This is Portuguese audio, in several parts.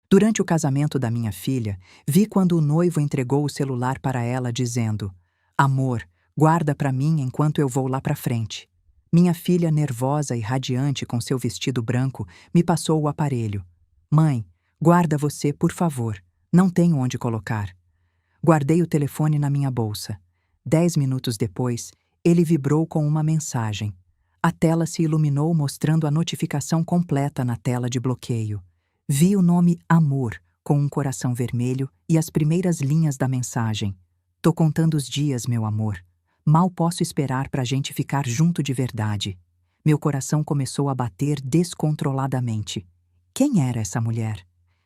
Durante o casamento da minha filha, vi quando o noivo entregou o celular para ela dizendo: "Amor, guarda para mim enquanto eu vou lá para frente." Minha filha, nervosa e radiante com seu vestido branco, me passou o aparelho. "Mãe, guarda você, por favor. Não tenho onde colocar." Guardei o telefone na minha bolsa. 10 minutos depois, ele vibrou com uma mensagem. A tela se iluminou mostrando a notificação completa na tela de bloqueio. Vi o nome Amor, com um coração vermelho, e as primeiras linhas da mensagem. "Tô contando os dias, meu amor. Mal posso esperar pra gente ficar junto de verdade." Meu coração começou a bater descontroladamente. Quem era essa mulher?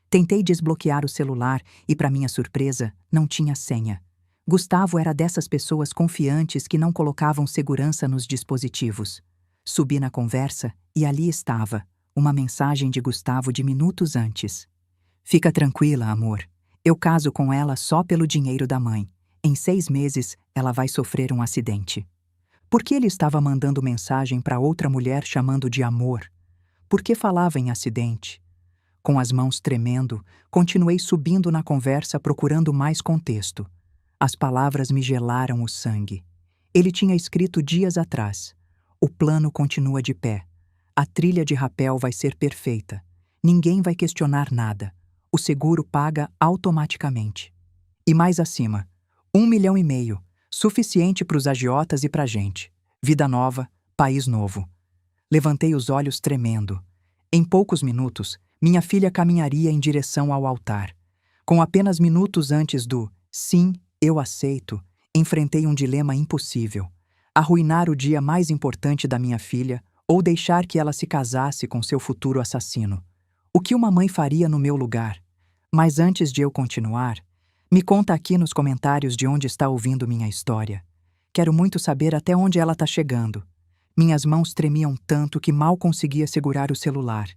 Tentei desbloquear o celular e, para minha surpresa, não tinha senha. Gustavo era dessas pessoas confiantes que não colocavam segurança nos dispositivos. Subi na conversa e ali estava, uma mensagem de Gustavo de minutos antes. "Fica tranquila, amor. Eu caso com ela só pelo dinheiro da mãe. Em 6 meses, ela vai sofrer um acidente." Por que ele estava mandando mensagem para outra mulher chamando de amor? Por que falava em acidente? Com as mãos tremendo, continuei subindo na conversa procurando mais contexto. As palavras me gelaram o sangue. Ele tinha escrito dias atrás: "O plano continua de pé. A trilha de rapel vai ser perfeita. Ninguém vai questionar nada. O seguro paga automaticamente." E mais acima: 1,5 milhão, suficiente para os agiotas e pra gente. Vida nova, país novo. Levantei os olhos tremendo. Em poucos minutos, minha filha caminharia em direção ao altar. Com apenas minutos antes do "sim, eu aceito", enfrentei um dilema impossível: arruinar o dia mais importante da minha filha ou deixar que ela se casasse com seu futuro assassino. O que uma mãe faria no meu lugar? Mas antes de eu continuar, me conta aqui nos comentários de onde está ouvindo minha história. Quero muito saber até onde ela está chegando. Minhas mãos tremiam tanto que mal conseguia segurar o celular.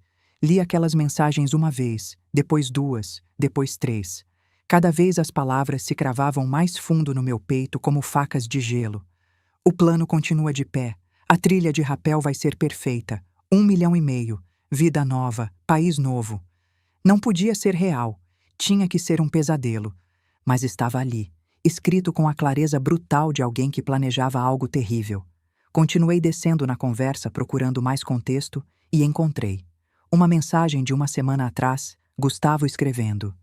Li aquelas mensagens uma vez, depois 2, depois 3. Cada vez as palavras se cravavam mais fundo no meu peito como facas de gelo. "O plano continua de pé. A trilha de rapel vai ser perfeita. 1,5 milhão. Vida nova, país novo." Não podia ser real. Tinha que ser um pesadelo. Mas estava ali, escrito com a clareza brutal de alguém que planejava algo terrível. Continuei descendo na conversa procurando mais contexto e encontrei. Uma mensagem de uma semana atrás, Gustavo escrevendo: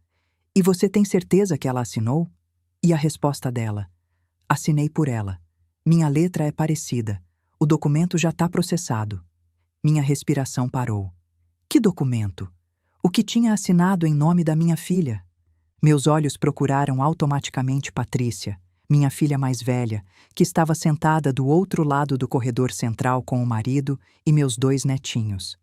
"E você tem certeza que ela assinou?" E a resposta dela: "Assinei por ela. Minha letra é parecida. O documento já está processado." Minha respiração parou. Que documento? O que tinha assinado em nome da minha filha? Meus olhos procuraram automaticamente Patrícia, minha filha mais velha, que estava sentada do outro lado do corredor central com o marido e meus 2 netinhos.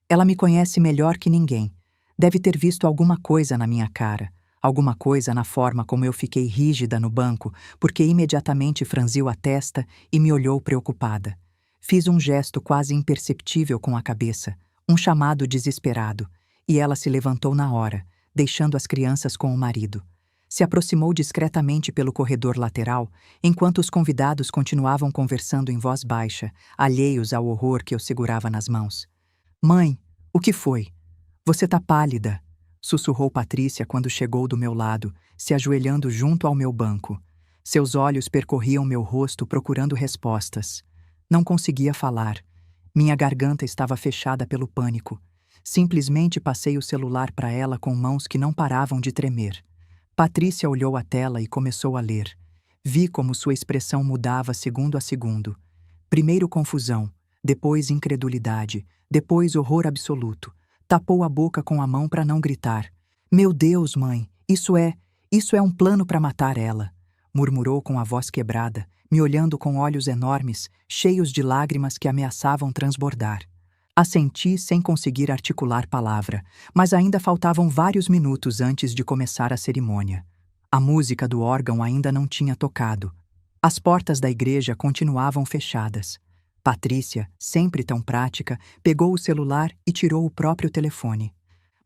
Ela me conhece melhor que ninguém. Deve ter visto alguma coisa na minha cara, alguma coisa na forma como eu fiquei rígida no banco, porque imediatamente franziu a testa e me olhou preocupada. Fiz um gesto quase imperceptível com a cabeça, um chamado desesperado, e ela se levantou na hora, deixando as crianças com o marido. Se aproximou discretamente pelo corredor lateral, enquanto os convidados continuavam conversando em voz baixa, alheios ao horror que eu segurava nas mãos. "Mãe, o que foi? Você tá pálida", sussurrou Patrícia quando chegou do meu lado, se ajoelhando junto ao meu banco. Seus olhos percorriam meu rosto procurando respostas. Não conseguia falar. Minha garganta estava fechada pelo pânico. Simplesmente passei o celular para ela com mãos que não paravam de tremer. Patrícia olhou a tela e começou a ler. Vi como sua expressão mudava segundo a segundo. Primeiro confusão, depois incredulidade, depois horror absoluto. Tapou a boca com a mão para não gritar. "Meu Deus, mãe, isso é um plano para matar ela", murmurou com a voz quebrada, me olhando com olhos enormes, cheios de lágrimas que ameaçavam transbordar. Assenti sem conseguir articular palavra, mas ainda faltavam vários minutos antes de começar a cerimônia. A música do órgão ainda não tinha tocado. As portas da igreja continuavam fechadas. Patrícia, sempre tão prática, pegou o celular e tirou o próprio telefone.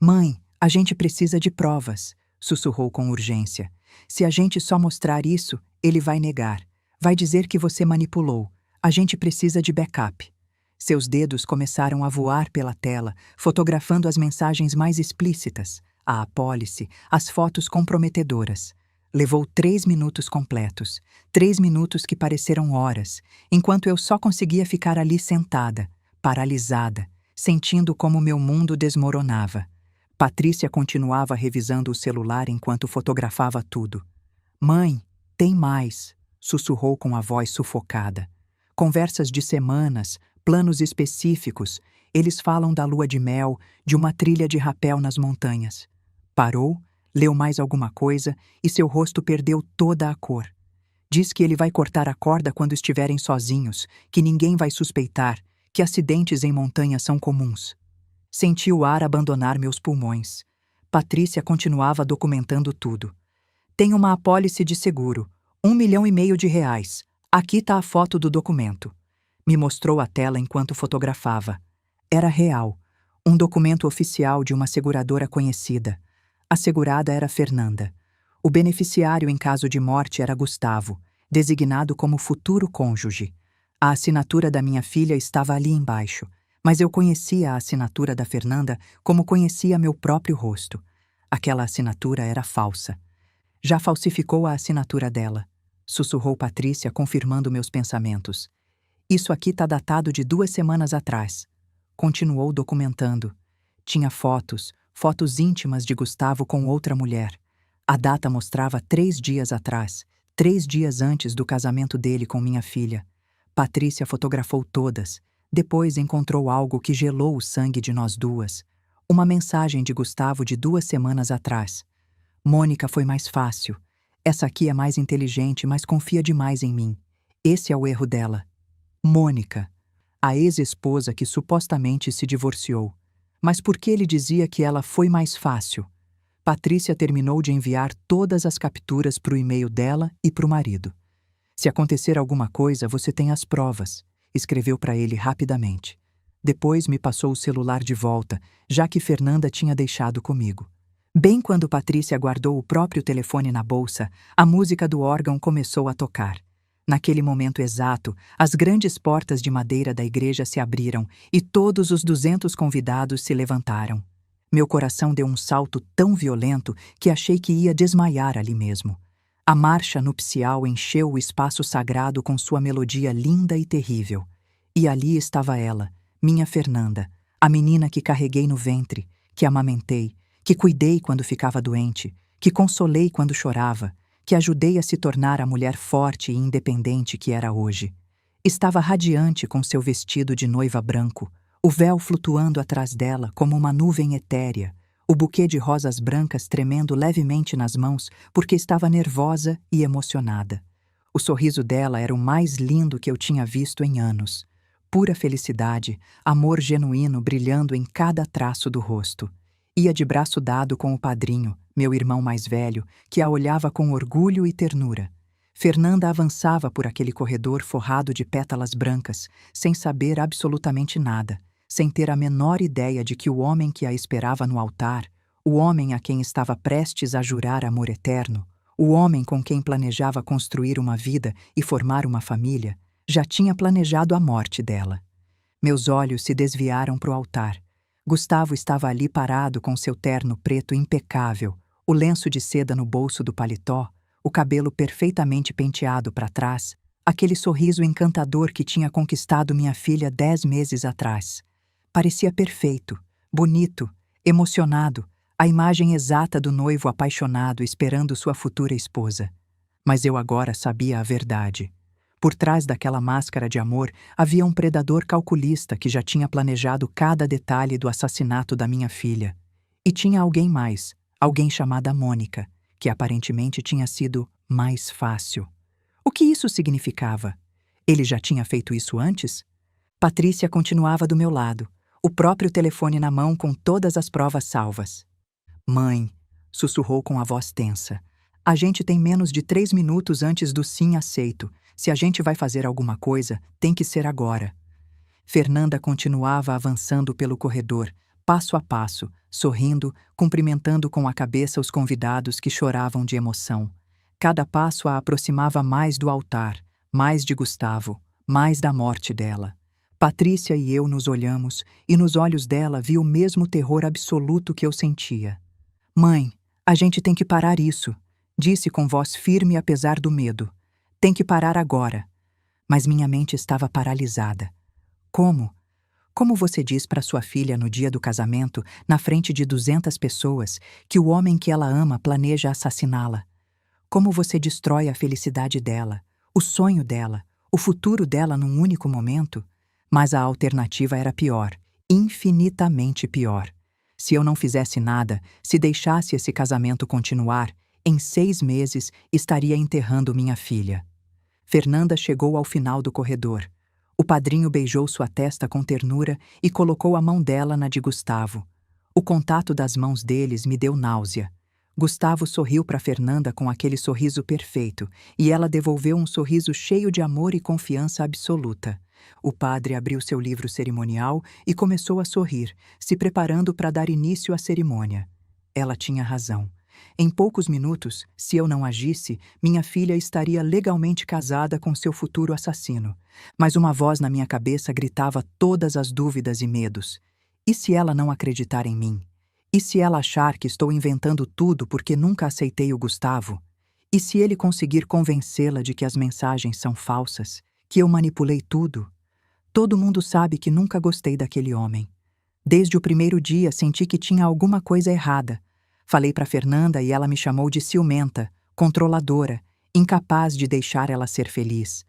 "Mãe, a gente precisa de provas", sussurrou com urgência. "Se a gente só mostrar isso, ele vai negar. Vai dizer que você manipulou. A gente precisa de backup." Seus dedos começaram a voar pela tela, fotografando as mensagens mais explícitas. a apólice, as fotos comprometedoras. Levou 3 minutos completos, 3 minutos que pareceram horas, enquanto eu só conseguia ficar ali sentada, paralisada, sentindo como meu mundo desmoronava. Patrícia continuava revisando o celular enquanto fotografava tudo. "Mãe, tem mais", sussurrou com a voz sufocada. "Conversas de semanas, planos específicos, eles falam da lua de mel, de uma trilha de rapel nas montanhas." Parou, leu mais alguma coisa e seu rosto perdeu toda a cor. "Diz que ele vai cortar a corda quando estiverem sozinhos, que ninguém vai suspeitar, que acidentes em montanha são comuns." Senti o ar abandonar meus pulmões. Patrícia continuava documentando tudo. "Tem uma apólice de seguro, R$ 1,5 milhão. Aqui tá a foto do documento." Me mostrou a tela enquanto fotografava. Era real. Um documento oficial de uma seguradora conhecida. A segurada era Fernanda. O beneficiário em caso de morte era Gustavo, designado como futuro cônjuge. A assinatura da minha filha estava ali embaixo, mas eu conhecia a assinatura da Fernanda como conhecia meu próprio rosto. Aquela assinatura era falsa. "Já falsificou a assinatura dela", sussurrou Patrícia, confirmando meus pensamentos. "Isso aqui tá datado de 2 semanas atrás." Continuou documentando. Tinha fotos íntimas de Gustavo com outra mulher. A data mostrava 3 dias atrás, 3 dias antes do casamento dele com minha filha. Patrícia fotografou todas. Depois encontrou algo que gelou o sangue de nós duas. Uma mensagem de Gustavo de 2 semanas atrás. "Mônica foi mais fácil. Essa aqui é mais inteligente, mas confia demais em mim. Esse é o erro dela." Mônica, a ex-esposa que supostamente se divorciou. Mas por que ele dizia que ela foi mais fácil? Patrícia terminou de enviar todas as capturas para o e-mail dela e para o marido. "Se acontecer alguma coisa, você tem as provas", escreveu para ele rapidamente. Depois me passou o celular de volta, já que Fernanda tinha deixado comigo. Bem quando Patrícia guardou o próprio telefone na bolsa, a música do órgão começou a tocar. Naquele momento exato, as grandes portas de madeira da igreja se abriram e todos os 200 convidados se levantaram. Meu coração deu um salto tão violento que achei que ia desmaiar ali mesmo. A marcha nupcial encheu o espaço sagrado com sua melodia linda e terrível. E ali estava ela, minha Fernanda, a menina que carreguei no ventre, que amamentei, que cuidei quando ficava doente, que consolei quando chorava, que ajudei a se tornar a mulher forte e independente que era hoje. Estava radiante com seu vestido de noiva branco, o véu flutuando atrás dela como uma nuvem etérea, o buquê de rosas brancas tremendo levemente nas mãos porque estava nervosa e emocionada. O sorriso dela era o mais lindo que eu tinha visto em anos. Pura felicidade, amor genuíno brilhando em cada traço do rosto. Ia de braço dado com o padrinho, meu irmão mais velho, que a olhava com orgulho e ternura. Fernanda avançava por aquele corredor forrado de pétalas brancas, sem saber absolutamente nada, sem ter a menor ideia de que o homem que a esperava no altar, o homem a quem estava prestes a jurar amor eterno, o homem com quem planejava construir uma vida e formar uma família, já tinha planejado a morte dela. Meus olhos se desviaram para o altar. Gustavo estava ali parado com seu terno preto impecável, o lenço de seda no bolso do paletó, o cabelo perfeitamente penteado para trás, aquele sorriso encantador que tinha conquistado minha filha 10 meses atrás. Parecia perfeito, bonito, emocionado, a imagem exata do noivo apaixonado esperando sua futura esposa. Mas eu agora sabia a verdade. Por trás daquela máscara de amor havia um predador calculista que já tinha planejado cada detalhe do assassinato da minha filha. E tinha alguém mais, alguém chamada Mônica, que aparentemente tinha sido mais fácil. O que isso significava? Ele já tinha feito isso antes? Patrícia continuava do meu lado, o próprio telefone na mão com todas as provas salvas. "Mãe", sussurrou com a voz tensa, "a gente tem menos de 3 minutos antes do sim aceito. Se a gente vai fazer alguma coisa, tem que ser agora." Fernanda continuava avançando pelo corredor, passo a passo, sorrindo, cumprimentando com a cabeça os convidados que choravam de emoção. Cada passo a aproximava mais do altar, mais de Gustavo, mais da morte dela. Patrícia e eu nos olhamos, e nos olhos dela vi o mesmo terror absoluto que eu sentia. Mãe, a gente tem que parar isso, disse com voz firme apesar do medo. Tem que parar agora. Mas minha mente estava paralisada. Como? Como você diz para sua filha no dia do casamento, na frente de 200 pessoas, que o homem que ela ama planeja assassiná-la? Como você destrói a felicidade dela, o sonho dela, o futuro dela num único momento? Mas a alternativa era pior, infinitamente pior. Se eu não fizesse nada, se deixasse esse casamento continuar, em 6 meses estaria enterrando minha filha. Fernanda chegou ao final do corredor. O padrinho beijou sua testa com ternura e colocou a mão dela na de Gustavo. O contato das mãos deles me deu náusea. Gustavo sorriu para Fernanda com aquele sorriso perfeito, e ela devolveu um sorriso cheio de amor e confiança absoluta. O padre abriu seu livro cerimonial e começou a sorrir, se preparando para dar início à cerimônia. Ela tinha razão. Em poucos minutos, se eu não agisse, minha filha estaria legalmente casada com seu futuro assassino. Mas uma voz na minha cabeça gritava todas as dúvidas e medos. E se ela não acreditar em mim? E se ela achar que estou inventando tudo porque nunca aceitei o Gustavo? E se ele conseguir convencê-la de que as mensagens são falsas, que eu manipulei tudo? Todo mundo sabe que nunca gostei daquele homem. Desde o primeiro dia senti que tinha alguma coisa errada. Falei para Fernanda e ela me chamou de ciumenta, controladora, incapaz de deixar ela ser feliz.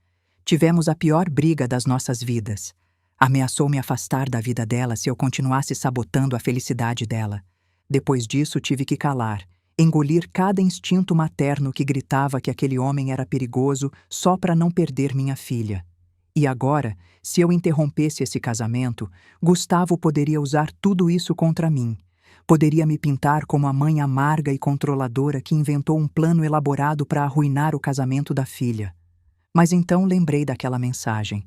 Tivemos a pior briga das nossas vidas. Ameaçou me afastar da vida dela se eu continuasse sabotando a felicidade dela. Depois disso tive que calar, engolir cada instinto materno que gritava que aquele homem era perigoso só para não perder minha filha. E agora, se eu interrompesse esse casamento, Gustavo poderia usar tudo isso contra mim. Poderia me pintar como a mãe amarga e controladora que inventou um plano elaborado para arruinar o casamento da filha. Mas então lembrei daquela mensagem.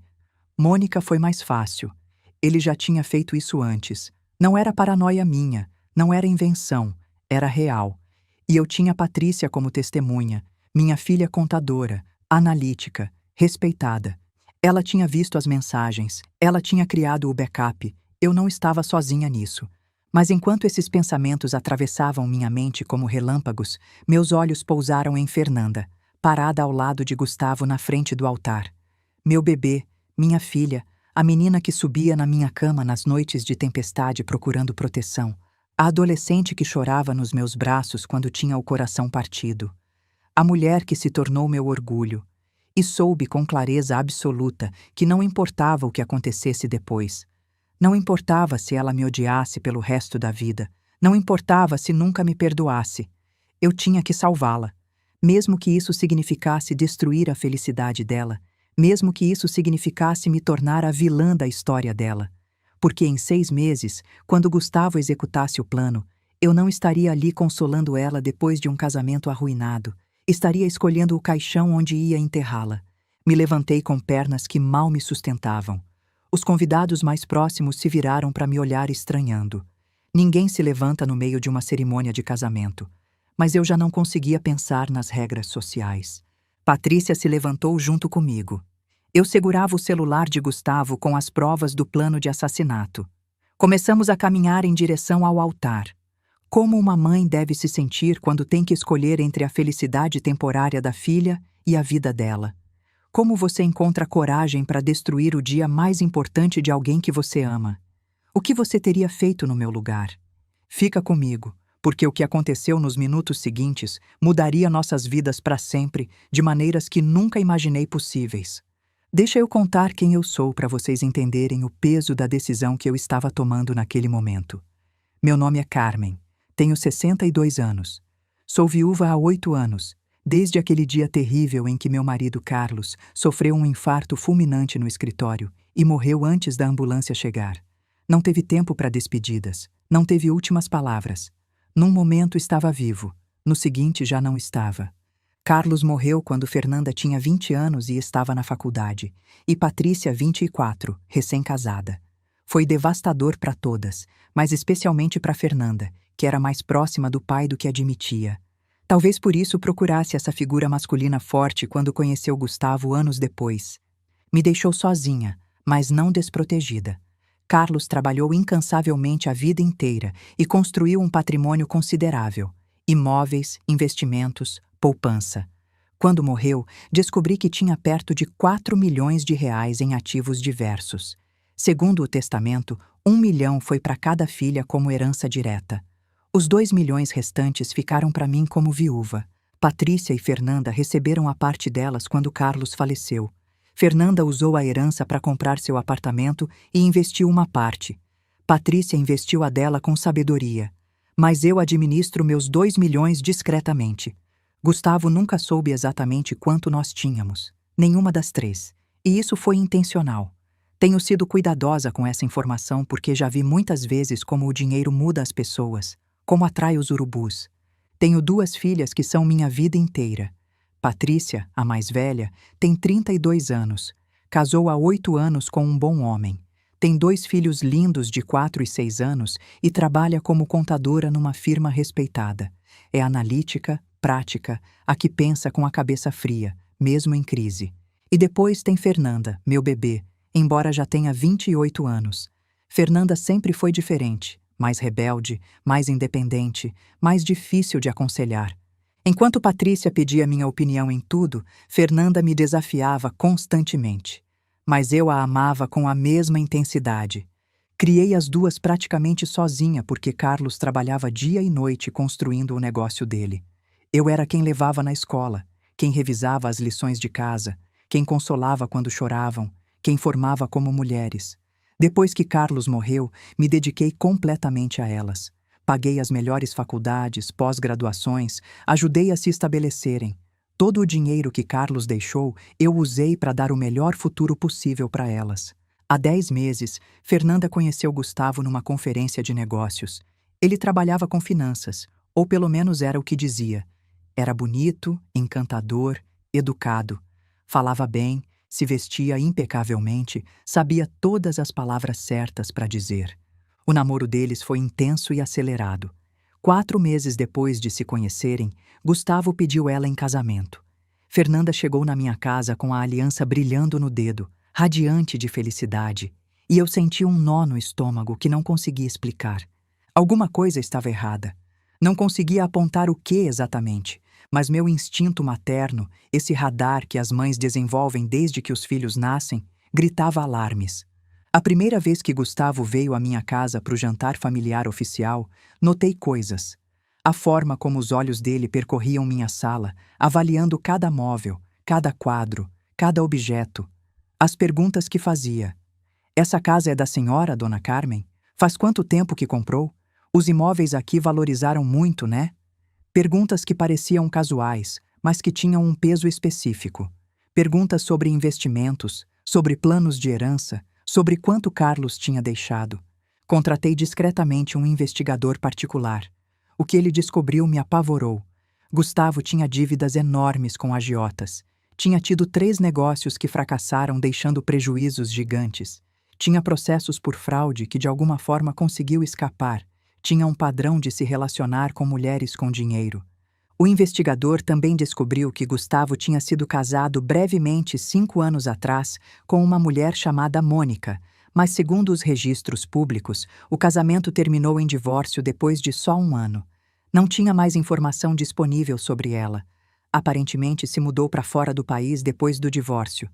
Mônica foi mais fácil. Ele já tinha feito isso antes. Não era paranoia minha, não era invenção, era real. E eu tinha Patrícia como testemunha, minha filha contadora, analítica, respeitada. Ela tinha visto as mensagens, ela tinha criado o backup, eu não estava sozinha nisso. Mas enquanto esses pensamentos atravessavam minha mente como relâmpagos, meus olhos pousaram em Fernanda, parada ao lado de Gustavo na frente do altar. Meu bebê, minha filha, a menina que subia na minha cama nas noites de tempestade procurando proteção, a adolescente que chorava nos meus braços quando tinha o coração partido, a mulher que se tornou meu orgulho. E soube com clareza absoluta que não importava o que acontecesse depois. Não importava se ela me odiasse pelo resto da vida. Não importava se nunca me perdoasse. Eu tinha que salvá-la. Mesmo que isso significasse destruir a felicidade dela. Mesmo que isso significasse me tornar a vilã da história dela. Porque em 6 meses, quando Gustavo executasse o plano, eu não estaria ali consolando ela depois de um casamento arruinado. Estaria escolhendo o caixão onde ia enterrá-la. Me levantei com pernas que mal me sustentavam. Os convidados mais próximos se viraram para me olhar estranhando. Ninguém se levanta no meio de uma cerimônia de casamento. Mas eu já não conseguia pensar nas regras sociais. Patrícia se levantou junto comigo. Eu segurava o celular de Gustavo com as provas do plano de assassinato. Começamos a caminhar em direção ao altar. Como uma mãe deve se sentir quando tem que escolher entre a felicidade temporária da filha e a vida dela? Como você encontra coragem para destruir o dia mais importante de alguém que você ama? O que você teria feito no meu lugar? Fica comigo, porque o que aconteceu nos minutos seguintes mudaria nossas vidas para sempre, de maneiras que nunca imaginei possíveis. Deixa eu contar quem eu sou para vocês entenderem o peso da decisão que eu estava tomando naquele momento. Meu nome é Carmen. Tenho 62 anos. Sou viúva há 8 anos, desde aquele dia terrível em que meu marido Carlos sofreu um infarto fulminante no escritório e morreu antes da ambulância chegar. Não teve tempo para despedidas, não teve últimas palavras. Num momento estava vivo, no seguinte já não estava. Carlos morreu quando Fernanda tinha 20 anos e estava na faculdade, e Patrícia 24, recém-casada. Foi devastador para todas, mas especialmente para Fernanda, que era mais próxima do pai do que admitia. Talvez por isso procurasse essa figura masculina forte quando conheceu Gustavo anos depois. Me deixou sozinha, mas não desprotegida. Carlos trabalhou incansavelmente a vida inteira e construiu um patrimônio considerável: imóveis, investimentos, poupança. Quando morreu, descobri que tinha perto de 4 milhões de reais em ativos diversos. Segundo o testamento, 1 milhão foi para cada filha como herança direta. Os 2 milhões restantes ficaram para mim como viúva. Patrícia e Fernanda receberam a parte delas quando Carlos faleceu. Fernanda usou a herança para comprar seu apartamento e investiu uma parte. Patrícia investiu a dela com sabedoria. Mas eu administro meus 2 milhões discretamente. Gustavo nunca soube exatamente quanto nós tínhamos. Nenhuma das três. E isso foi intencional. Tenho sido cuidadosa com essa informação porque já vi muitas vezes como o dinheiro muda as pessoas, como atrai os urubus. Tenho 2 filhas que são minha vida inteira. Patrícia, a mais velha, tem 32 anos. Casou há 8 anos com um bom homem. Tem 2 filhos lindos de 4 e 6 anos e trabalha como contadora numa firma respeitada. É analítica, prática, a que pensa com a cabeça fria, mesmo em crise. E depois tem Fernanda, meu bebê, embora já tenha 28 anos. Fernanda sempre foi diferente, mais rebelde, mais independente, mais difícil de aconselhar. Enquanto Patrícia pedia minha opinião em tudo, Fernanda me desafiava constantemente. Mas eu a amava com a mesma intensidade. Criei as 2 praticamente sozinha porque Carlos trabalhava dia e noite construindo o negócio dele. Eu era quem levava na escola, quem revisava as lições de casa, quem consolava quando choravam, quem formava como mulheres. Depois que Carlos morreu, me dediquei completamente a elas. Paguei as melhores faculdades, pós-graduações, ajudei a se estabelecerem. Todo o dinheiro que Carlos deixou, eu usei para dar o melhor futuro possível para elas. Há 10 meses, Fernanda conheceu Gustavo numa conferência de negócios. Ele trabalhava com finanças, ou pelo menos era o que dizia. Era bonito, encantador, educado. Falava bem, se vestia impecavelmente, sabia todas as palavras certas para dizer. O namoro deles foi intenso e acelerado. 4 meses depois de se conhecerem, Gustavo pediu ela em casamento. Fernanda chegou na minha casa com a aliança brilhando no dedo, radiante de felicidade, e eu senti um nó no estômago que não conseguia explicar. Alguma coisa estava errada. Não conseguia apontar o que exatamente, mas meu instinto materno, esse radar que as mães desenvolvem desde que os filhos nascem, gritava alarmes. A primeira vez que Gustavo veio à minha casa para o jantar familiar oficial, notei coisas. A forma como os olhos dele percorriam minha sala, avaliando cada móvel, cada quadro, cada objeto. As perguntas que fazia. Essa casa é da senhora, dona Carmen? Faz quanto tempo que comprou? Os imóveis aqui valorizaram muito, né? Perguntas que pareciam casuais, mas que tinham um peso específico. Perguntas sobre investimentos, sobre planos de herança, sobre quanto Carlos tinha deixado. Contratei discretamente um investigador particular. O que ele descobriu me apavorou. Gustavo tinha dívidas enormes com agiotas. Tinha tido 3 negócios que fracassaram deixando prejuízos gigantes. Tinha processos por fraude que de alguma forma conseguiu escapar. Tinha um padrão de se relacionar com mulheres com dinheiro. O investigador também descobriu que Gustavo tinha sido casado brevemente 5 anos atrás com uma mulher chamada Mônica, mas segundo os registros públicos, o casamento terminou em divórcio depois de só 1 ano. Não tinha mais informação disponível sobre ela. Aparentemente se mudou para fora do país depois do divórcio.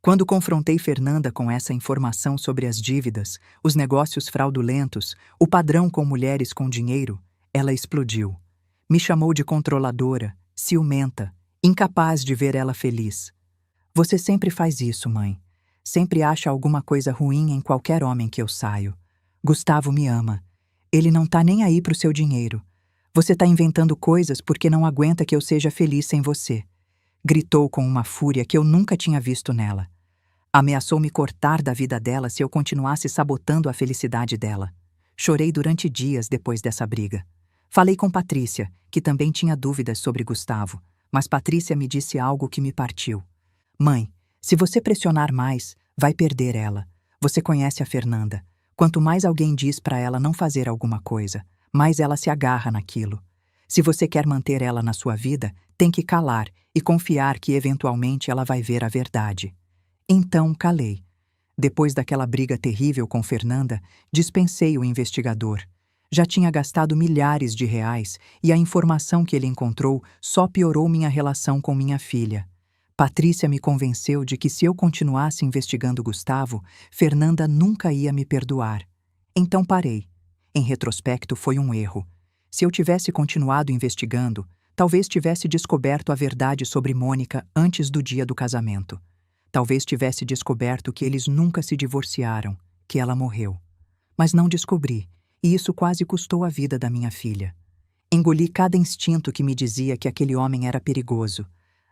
Quando confrontei Fernanda com essa informação sobre as dívidas, os negócios fraudulentos, o padrão com mulheres com dinheiro, ela explodiu. Me chamou de controladora, ciumenta, incapaz de ver ela feliz. Você sempre faz isso, mãe. Sempre acha alguma coisa ruim em qualquer homem que eu saio. Gustavo me ama. Ele não tá nem aí pro seu dinheiro. Você tá inventando coisas porque não aguenta que eu seja feliz sem você. Gritou com uma fúria que eu nunca tinha visto nela. Ameaçou me cortar da vida dela se eu continuasse sabotando a felicidade dela. Chorei durante dias depois dessa briga. Falei com Patrícia, que também tinha dúvidas sobre Gustavo, mas Patrícia me disse algo que me partiu. Mãe, se você pressionar mais, vai perder ela. Você conhece a Fernanda. Quanto mais alguém diz para ela não fazer alguma coisa, mais ela se agarra naquilo. Se você quer manter ela na sua vida, tem que calar e confiar que eventualmente ela vai ver a verdade. Então calei. Depois daquela briga terrível com Fernanda, dispensei o investigador. Já tinha gastado milhares de reais e a informação que ele encontrou só piorou minha relação com minha filha. Patrícia me convenceu de que se eu continuasse investigando Gustavo, Fernanda nunca ia me perdoar. Então parei. Em retrospecto, foi um erro. Se eu tivesse continuado investigando, talvez tivesse descoberto a verdade sobre Mônica antes do dia do casamento. Talvez tivesse descoberto que eles nunca se divorciaram, que ela morreu. Mas não descobri, e isso quase custou a vida da minha filha. Engoli cada instinto que me dizia que aquele homem era perigoso.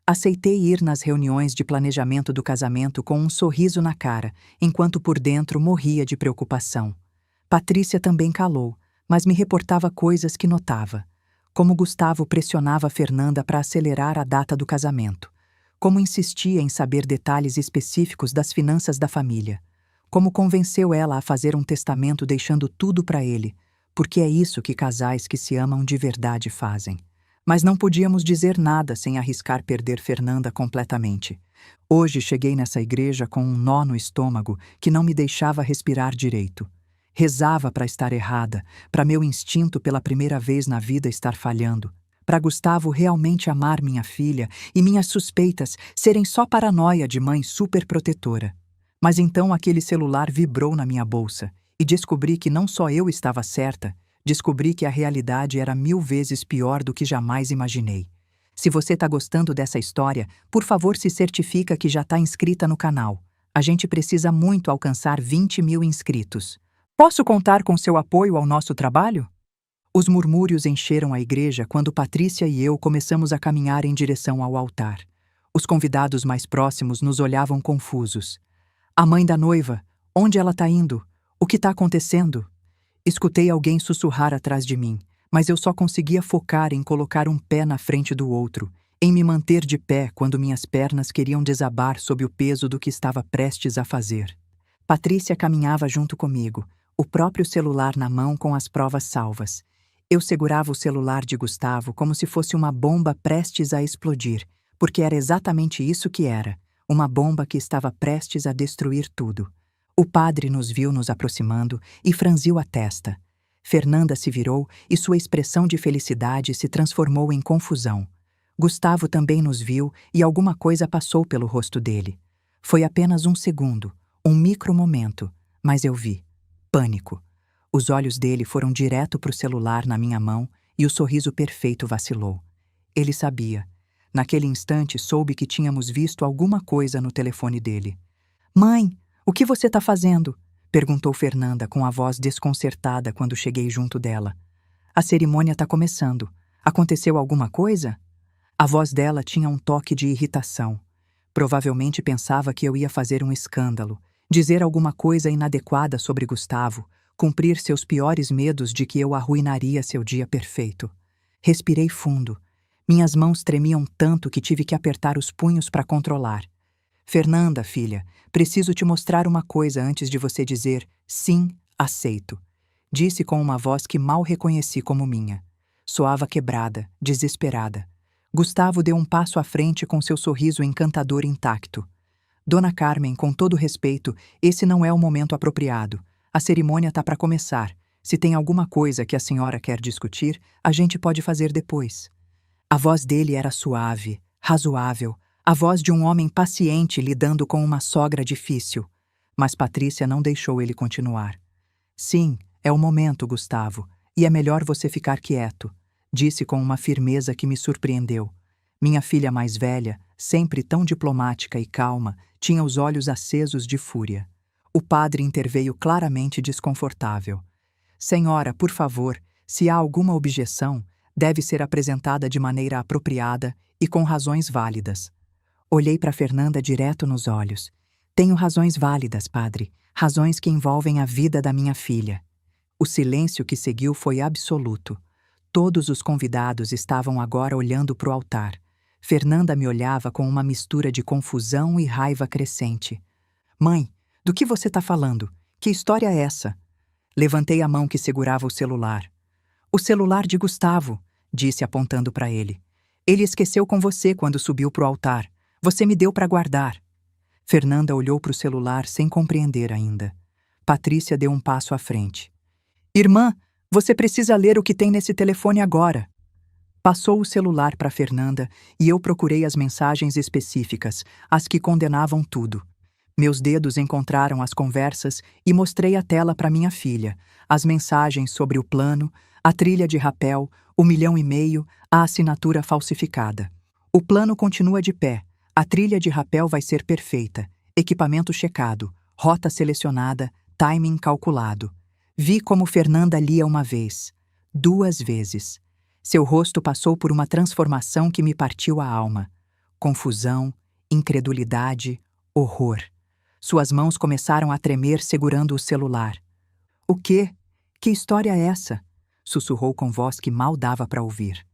Aceitei ir nas reuniões de planejamento do casamento com um sorriso na cara, enquanto por dentro morria de preocupação. Patrícia também calou, mas me reportava coisas que notava. Como Gustavo pressionava Fernanda para acelerar a data do casamento. Como insistia em saber detalhes específicos das finanças da família. Como convenceu ela a fazer um testamento deixando tudo para ele, porque é isso que casais que se amam de verdade fazem. Mas não podíamos dizer nada sem arriscar perder Fernanda completamente. Hoje cheguei nessa igreja com um nó no estômago que não me deixava respirar direito. Rezava para estar errada, para meu instinto pela primeira vez na vida estar falhando, para Gustavo realmente amar minha filha e minhas suspeitas serem só paranoia de mãe superprotetora. Mas então aquele celular vibrou na minha bolsa e descobri que não só eu estava certa, descobri que a realidade era 1000 vezes pior do que jamais imaginei. Se você está gostando dessa história, por favor se certifica que já está inscrita no canal. A gente precisa muito alcançar 20.000 inscritos. Posso contar com seu apoio ao nosso trabalho? Os murmúrios encheram a igreja quando Patrícia e eu começamos a caminhar em direção ao altar. Os convidados mais próximos nos olhavam confusos. A mãe da noiva, onde ela está indo? O que está acontecendo? Escutei alguém sussurrar atrás de mim, mas eu só conseguia focar em colocar um pé na frente do outro, em me manter de pé quando minhas pernas queriam desabar sob o peso do que estava prestes a fazer. Patrícia caminhava junto comigo, o próprio celular na mão com as provas salvas. Eu segurava o celular de Gustavo como se fosse uma bomba prestes a explodir, porque era exatamente isso que era, uma bomba que estava prestes a destruir tudo. O padre nos viu nos aproximando e franziu a testa. Fernanda se virou e sua expressão de felicidade se transformou em confusão. Gustavo também nos viu e alguma coisa passou pelo rosto dele. Foi apenas um segundo, um micromomento, mas eu vi. Pânico. Os olhos dele foram direto para o celular na minha mão e o sorriso perfeito vacilou. Ele sabia. Naquele instante soube que tínhamos visto alguma coisa no telefone dele. "Mãe, o que você está fazendo?" perguntou Fernanda com a voz desconcertada quando cheguei junto dela. "A cerimônia está começando. Aconteceu alguma coisa?" A voz dela tinha um toque de irritação. Provavelmente pensava que eu ia fazer um escândalo, dizer alguma coisa inadequada sobre Gustavo, cumprir seus piores medos de que eu arruinaria seu dia perfeito. Respirei fundo. Minhas mãos tremiam tanto que tive que apertar os punhos para controlar. "Fernanda, filha, preciso te mostrar uma coisa antes de você dizer sim, aceito", disse com uma voz que mal reconheci como minha. Soava quebrada, desesperada. Gustavo deu um passo à frente com seu sorriso encantador intacto. "Dona Carmen, com todo respeito, esse não é o momento apropriado. A cerimônia está para começar. Se tem alguma coisa que a senhora quer discutir, a gente pode fazer depois." A voz dele era suave, razoável, a voz de um homem paciente lidando com uma sogra difícil. Mas Patrícia não deixou ele continuar. "Sim, é o momento, Gustavo, e é melhor você ficar quieto", disse com uma firmeza que me surpreendeu. Minha filha mais velha, sempre tão diplomática e calma, tinha os olhos acesos de fúria. O padre interveio claramente desconfortável. "Senhora, por favor, se há alguma objeção, deve ser apresentada de maneira apropriada e com razões válidas." Olhei para Fernanda direto nos olhos. "Tenho razões válidas, padre, razões que envolvem a vida da minha filha." O silêncio que seguiu foi absoluto. Todos os convidados estavam agora olhando para o altar. Fernanda me olhava com uma mistura de confusão e raiva crescente. "Mãe, do que você está falando? Que história é essa?" Levantei a mão que segurava o celular. "O celular de Gustavo", disse apontando para ele. "Ele esqueceu com você quando subiu para o altar. Você me deu para guardar." Fernanda olhou para o celular sem compreender ainda. Patrícia deu um passo à frente. Irmã, você precisa ler o que tem nesse telefone agora. Passou o celular para Fernanda e eu procurei as mensagens específicas, as que condenavam tudo. Meus dedos encontraram as conversas e mostrei a tela para minha filha, as mensagens sobre o plano, a trilha de rapel, o 1,5 milhão, a assinatura falsificada. O plano continua de pé, a trilha de rapel vai ser perfeita, equipamento checado, rota selecionada, timing calculado. Vi como Fernanda lia uma vez, 2 vezes. Seu rosto passou por uma transformação que me partiu a alma. Confusão, incredulidade, horror. Suas mãos começaram a tremer segurando o celular. O quê? Que história é essa? Sussurrou com voz que mal dava para ouvir.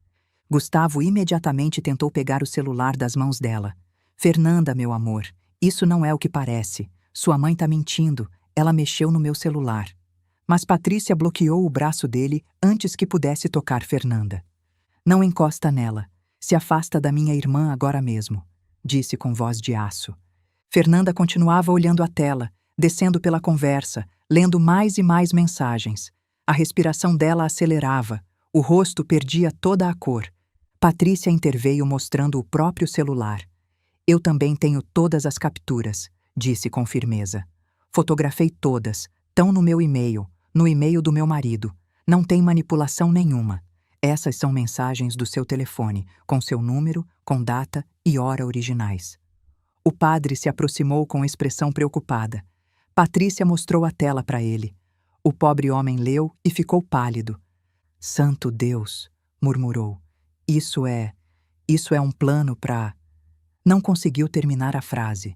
Gustavo imediatamente tentou pegar o celular das mãos dela. Fernanda, meu amor, isso não é o que parece. Sua mãe tá mentindo, ela mexeu no meu celular. Mas Patrícia bloqueou o braço dele antes que pudesse tocar Fernanda. Não encosta nela. Se afasta da minha irmã agora mesmo, disse com voz de aço. Fernanda continuava olhando a tela, descendo pela conversa, lendo mais e mais mensagens. A respiração dela acelerava, o rosto perdia toda a cor. Patrícia interveio mostrando o próprio celular. Eu também tenho todas as capturas, disse com firmeza. Fotografei todas, estão no meu e-mail, no e-mail do meu marido. Não tem manipulação nenhuma. Essas são mensagens do seu telefone, com seu número, com data e hora originais. O padre se aproximou com expressão preocupada. Patrícia mostrou a tela para ele. O pobre homem leu e ficou pálido. Santo Deus, murmurou. Isso é um plano para... Não conseguiu terminar a frase.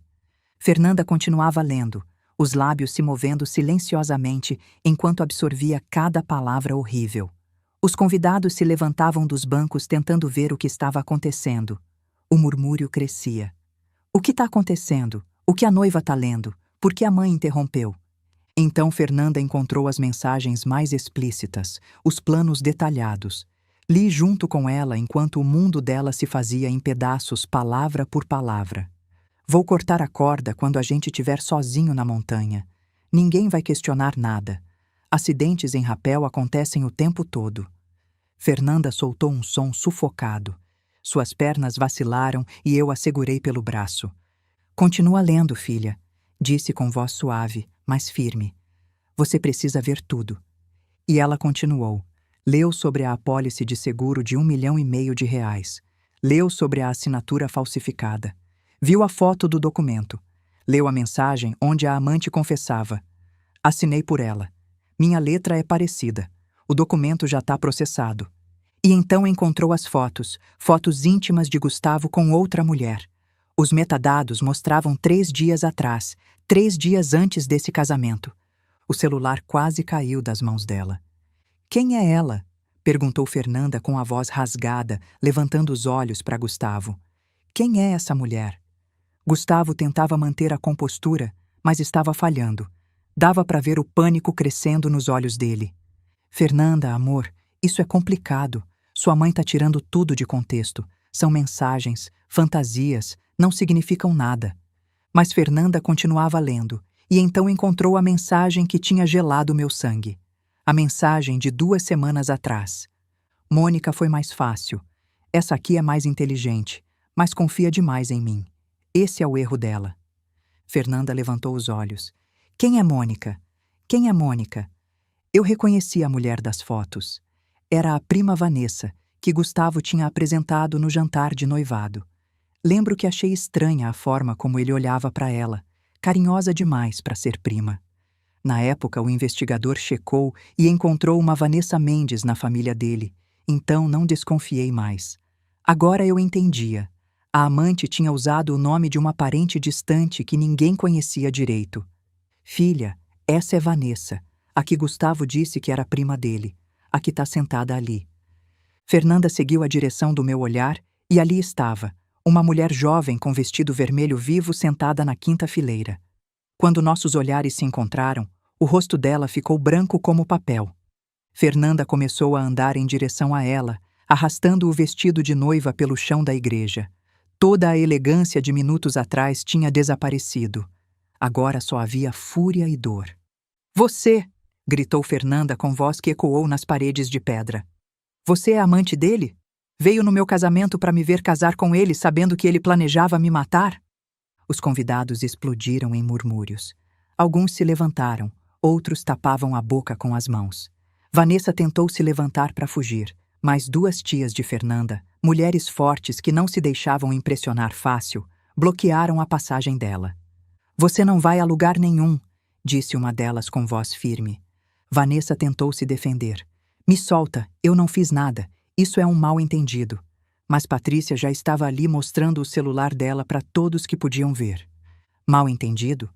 Fernanda continuava lendo, os lábios se movendo silenciosamente enquanto absorvia cada palavra horrível. Os convidados se levantavam dos bancos tentando ver o que estava acontecendo. O murmúrio crescia. O que está acontecendo? O que a noiva está lendo? Por que a mãe interrompeu? Então Fernanda encontrou as mensagens mais explícitas, os planos detalhados. Li junto com ela enquanto o mundo dela se fazia em pedaços, palavra por palavra. Vou cortar a corda quando a gente estiver sozinho na montanha. Ninguém vai questionar nada. Acidentes em rapel acontecem o tempo todo. Fernanda soltou um som sufocado. Suas pernas vacilaram e eu a segurei pelo braço. Continua lendo, filha, disse com voz suave, mas firme. Você precisa ver tudo. E ela continuou. Leu sobre a apólice de seguro de R$1,5 milhão. Leu sobre a assinatura falsificada. Viu a foto do documento. Leu a mensagem onde a amante confessava. Assinei por ela. Minha letra é parecida. O documento já está processado. E então encontrou as fotos íntimas de Gustavo com outra mulher. Os metadados mostravam 3 dias atrás, 3 dias antes desse casamento. O celular quase caiu das mãos dela. Quem é ela? Perguntou Fernanda com a voz rasgada, levantando os olhos para Gustavo. Quem é essa mulher? Gustavo tentava manter a compostura, mas estava falhando. Dava para ver o pânico crescendo nos olhos dele. Fernanda, amor, isso é complicado. Sua mãe está tirando tudo de contexto. São mensagens, fantasias, não significam nada. Mas Fernanda continuava lendo, e então encontrou a mensagem que tinha gelado meu sangue. A mensagem de 2 semanas atrás. Mônica foi mais fácil. Essa aqui é mais inteligente, mas confia demais em mim. Esse é o erro dela. Fernanda levantou os olhos. Quem é Mônica? Quem é Mônica? Eu reconheci a mulher das fotos. Era a prima Vanessa, que Gustavo tinha apresentado no jantar de noivado. Lembro que achei estranha a forma como ele olhava para ela, carinhosa demais para ser prima. Na época, o investigador checou e encontrou uma Vanessa Mendes na família dele, então não desconfiei mais. Agora eu entendia. A amante tinha usado o nome de uma parente distante que ninguém conhecia direito. Filha, essa é Vanessa, a que Gustavo disse que era prima dele, a que está sentada ali. Fernanda seguiu a direção do meu olhar e ali estava, uma mulher jovem com vestido vermelho vivo sentada na 5ª fileira. Quando nossos olhares se encontraram, o rosto dela ficou branco como papel. Fernanda começou a andar em direção a ela, arrastando o vestido de noiva pelo chão da igreja. Toda a elegância de minutos atrás tinha desaparecido. Agora só havia fúria e dor. Você! Gritou Fernanda com voz que ecoou nas paredes de pedra. Você é amante dele? Veio no meu casamento para me ver casar com ele, sabendo que ele planejava me matar? Os convidados explodiram em murmúrios. Alguns se levantaram, outros tapavam a boca com as mãos. Vanessa tentou se levantar para fugir, mas duas tias de Fernanda, mulheres fortes que não se deixavam impressionar fácil, bloquearam a passagem dela. Você não vai a lugar nenhum, disse uma delas com voz firme. Vanessa tentou se defender. Me solta, eu não fiz nada. Isso é um mal-entendido. Mas Patrícia já estava ali mostrando o celular dela para todos que podiam ver. Mal-entendido?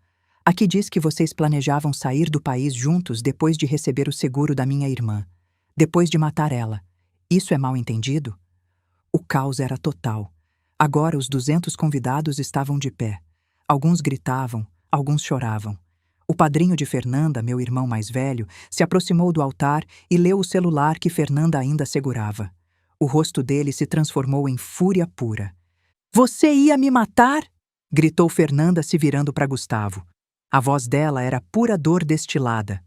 Aqui diz que vocês planejavam sair do país juntos depois de receber o seguro da minha irmã. Depois de matar ela. Isso é mal-entendido? O caos era total. Agora os 200 convidados estavam de pé. Alguns gritavam, alguns choravam. O padrinho de Fernanda, meu irmão mais velho, se aproximou do altar e leu o celular que Fernanda ainda segurava. O rosto dele se transformou em fúria pura. Você ia me matar? Gritou Fernanda se virando para Gustavo. A voz dela era pura dor destilada.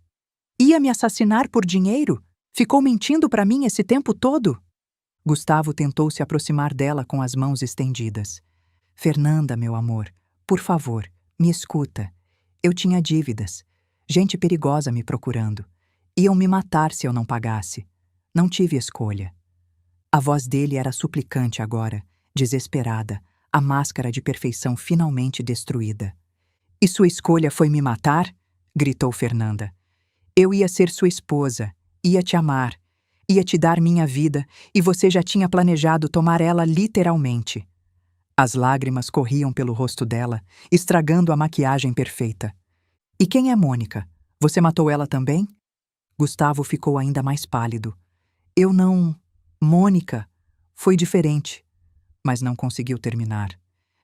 Ia me assassinar por dinheiro? Ficou mentindo para mim esse tempo todo? Gustavo tentou se aproximar dela com as mãos estendidas. Fernanda, meu amor, por favor, me escuta. Eu tinha dívidas. Gente perigosa me procurando. Iam me matar se eu não pagasse. Não tive escolha. A voz dele era suplicante agora, desesperada, a máscara de perfeição finalmente destruída. E sua escolha foi me matar? Gritou Fernanda. Eu ia ser sua esposa, ia te amar, ia te dar minha vida, e você já tinha planejado tomar ela literalmente. As lágrimas corriam pelo rosto dela, estragando a maquiagem perfeita. E quem é Mônica? Você matou ela também? Gustavo ficou ainda mais pálido. Eu não... Mônica. Foi diferente. Mas não conseguiu terminar.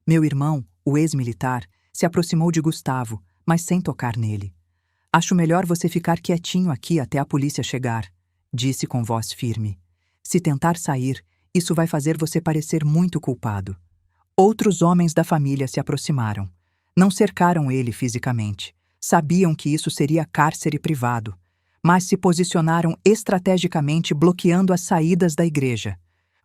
Meu irmão, o ex-militar, se aproximou de Gustavo, mas sem tocar nele. Acho melhor você ficar quietinho aqui até a polícia chegar, disse com voz firme. Se tentar sair, isso vai fazer você parecer muito culpado. Outros homens da família se aproximaram. Não cercaram ele fisicamente. Sabiam que isso seria cárcere privado, mas se posicionaram estrategicamente bloqueando as saídas da igreja.